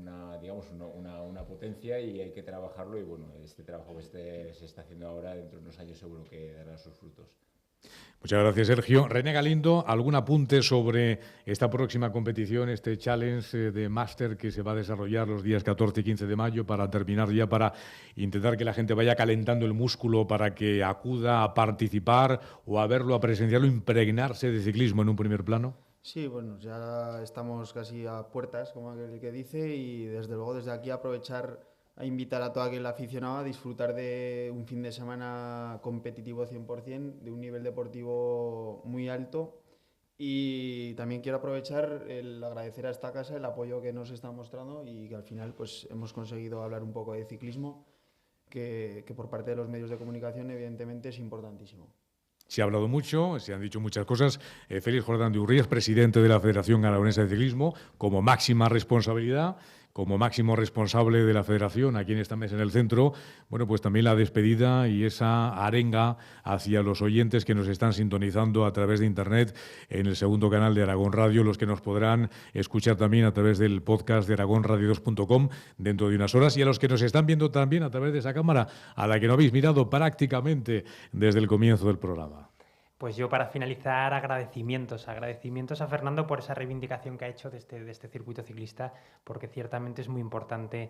una potencia y hay que trabajarlo, y bueno, este trabajo que se está haciendo ahora dentro de unos años seguro que dará sus frutos. Muchas gracias, Sergio. René Galindo, ¿algún apunte sobre esta próxima competición, este challenge de máster que se va a desarrollar los días 14 y 15 de mayo para terminar ya, para intentar que la gente vaya calentando el músculo para que acuda a participar o a verlo, a presenciarlo, impregnarse de ciclismo en un primer plano? Sí, bueno, ya estamos casi a puertas, como aquel que dice, y desde luego desde aquí aprovechar a invitar a todo aquel aficionado a disfrutar de un fin de semana competitivo 100%, de un nivel deportivo muy alto Y también quiero aprovechar el agradecer a esta casa el apoyo que nos está mostrando y que al final pues hemos conseguido hablar un poco de ciclismo, que por parte de los medios de comunicación evidentemente es importantísimo. Se ha hablado mucho, se han dicho muchas cosas. Félix Jordán de Urrías, presidente de la Federación Aragonesa de Ciclismo, como máxima responsabilidad, como máximo responsable de la Federación aquí en esta mesa en el centro, bueno, pues también la despedida y esa arenga hacia los oyentes que nos están sintonizando a través de Internet en el segundo canal de Aragón Radio, los que nos podrán escuchar también a través del podcast de aragonradio2.com dentro de unas horas, y a los que nos están viendo también a través de esa cámara a la que no habéis mirado prácticamente desde el comienzo del programa. Pues yo, para finalizar, agradecimientos a Fernando por esa reivindicación que ha hecho de este circuito ciclista, porque ciertamente es muy importante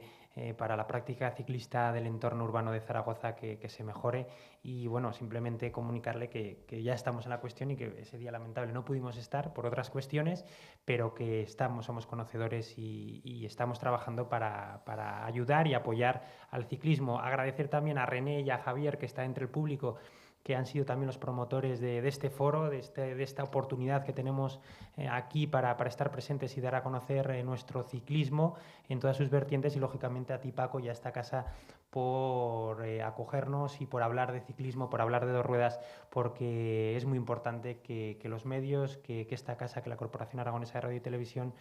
para la práctica ciclista del entorno urbano de Zaragoza que se mejore. Y bueno, simplemente comunicarle que ya estamos en la cuestión y que ese día lamentable no pudimos estar por otras cuestiones, pero que somos conocedores y estamos trabajando para ayudar y apoyar al ciclismo. Agradecer también a René y a Javier, que está entre el público, que han sido también los promotores de este foro, de esta oportunidad que tenemos aquí para estar presentes y dar a conocer nuestro ciclismo en todas sus vertientes, y lógicamente a ti, Paco, y a esta casa por acogernos y por hablar de ciclismo, por hablar de dos ruedas, porque es muy importante que los medios, que esta casa, que la Corporación Aragonesa de Radio y Televisión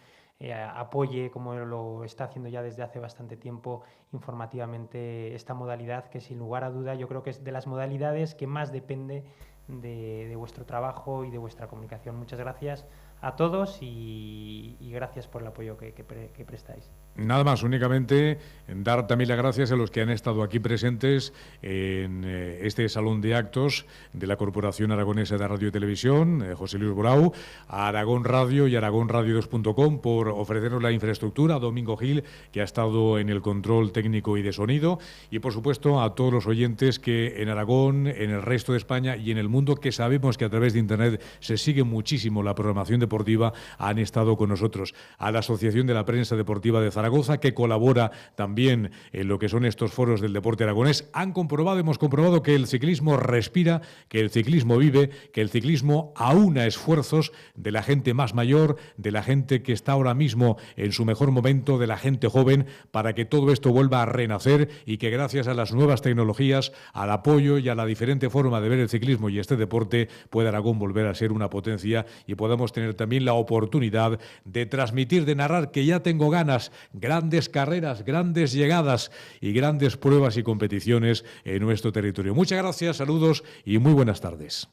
apoye, como lo está haciendo ya desde hace bastante tiempo, informativamente esta modalidad, que sin lugar a duda yo creo que es de las modalidades que más depende de vuestro trabajo y de vuestra comunicación. Muchas gracias a todos y gracias por el apoyo que prestáis. Nada más, únicamente dar también las gracias a los que han estado aquí presentes en este salón de actos de la Corporación Aragonesa de Radio y Televisión, José Luis Borau, a Aragón Radio y aragonradio2.com por ofrecernos la infraestructura, a Domingo Gil, que ha estado en el control técnico y de sonido, y por supuesto a todos los oyentes que en Aragón, en el resto de España y en el mundo, que sabemos que a través de Internet se sigue muchísimo la programación deportiva, han estado con nosotros. A la Asociación de la Prensa Deportiva de Zaragoza, que colabora también en lo que son estos foros del deporte aragonés. Hemos comprobado que el ciclismo respira, que el ciclismo vive, que el ciclismo aúna esfuerzos de la gente más mayor, de la gente que está ahora mismo en su mejor momento, de la gente joven, para que todo esto vuelva a renacer y que gracias a las nuevas tecnologías, al apoyo y a la diferente forma de ver el ciclismo y este deporte, pueda Aragón volver a ser una potencia y podamos tener también la oportunidad de transmitir, de narrar, que ya tengo ganas, grandes carreras, grandes llegadas y grandes pruebas y competiciones en nuestro territorio. Muchas gracias, saludos y muy buenas tardes.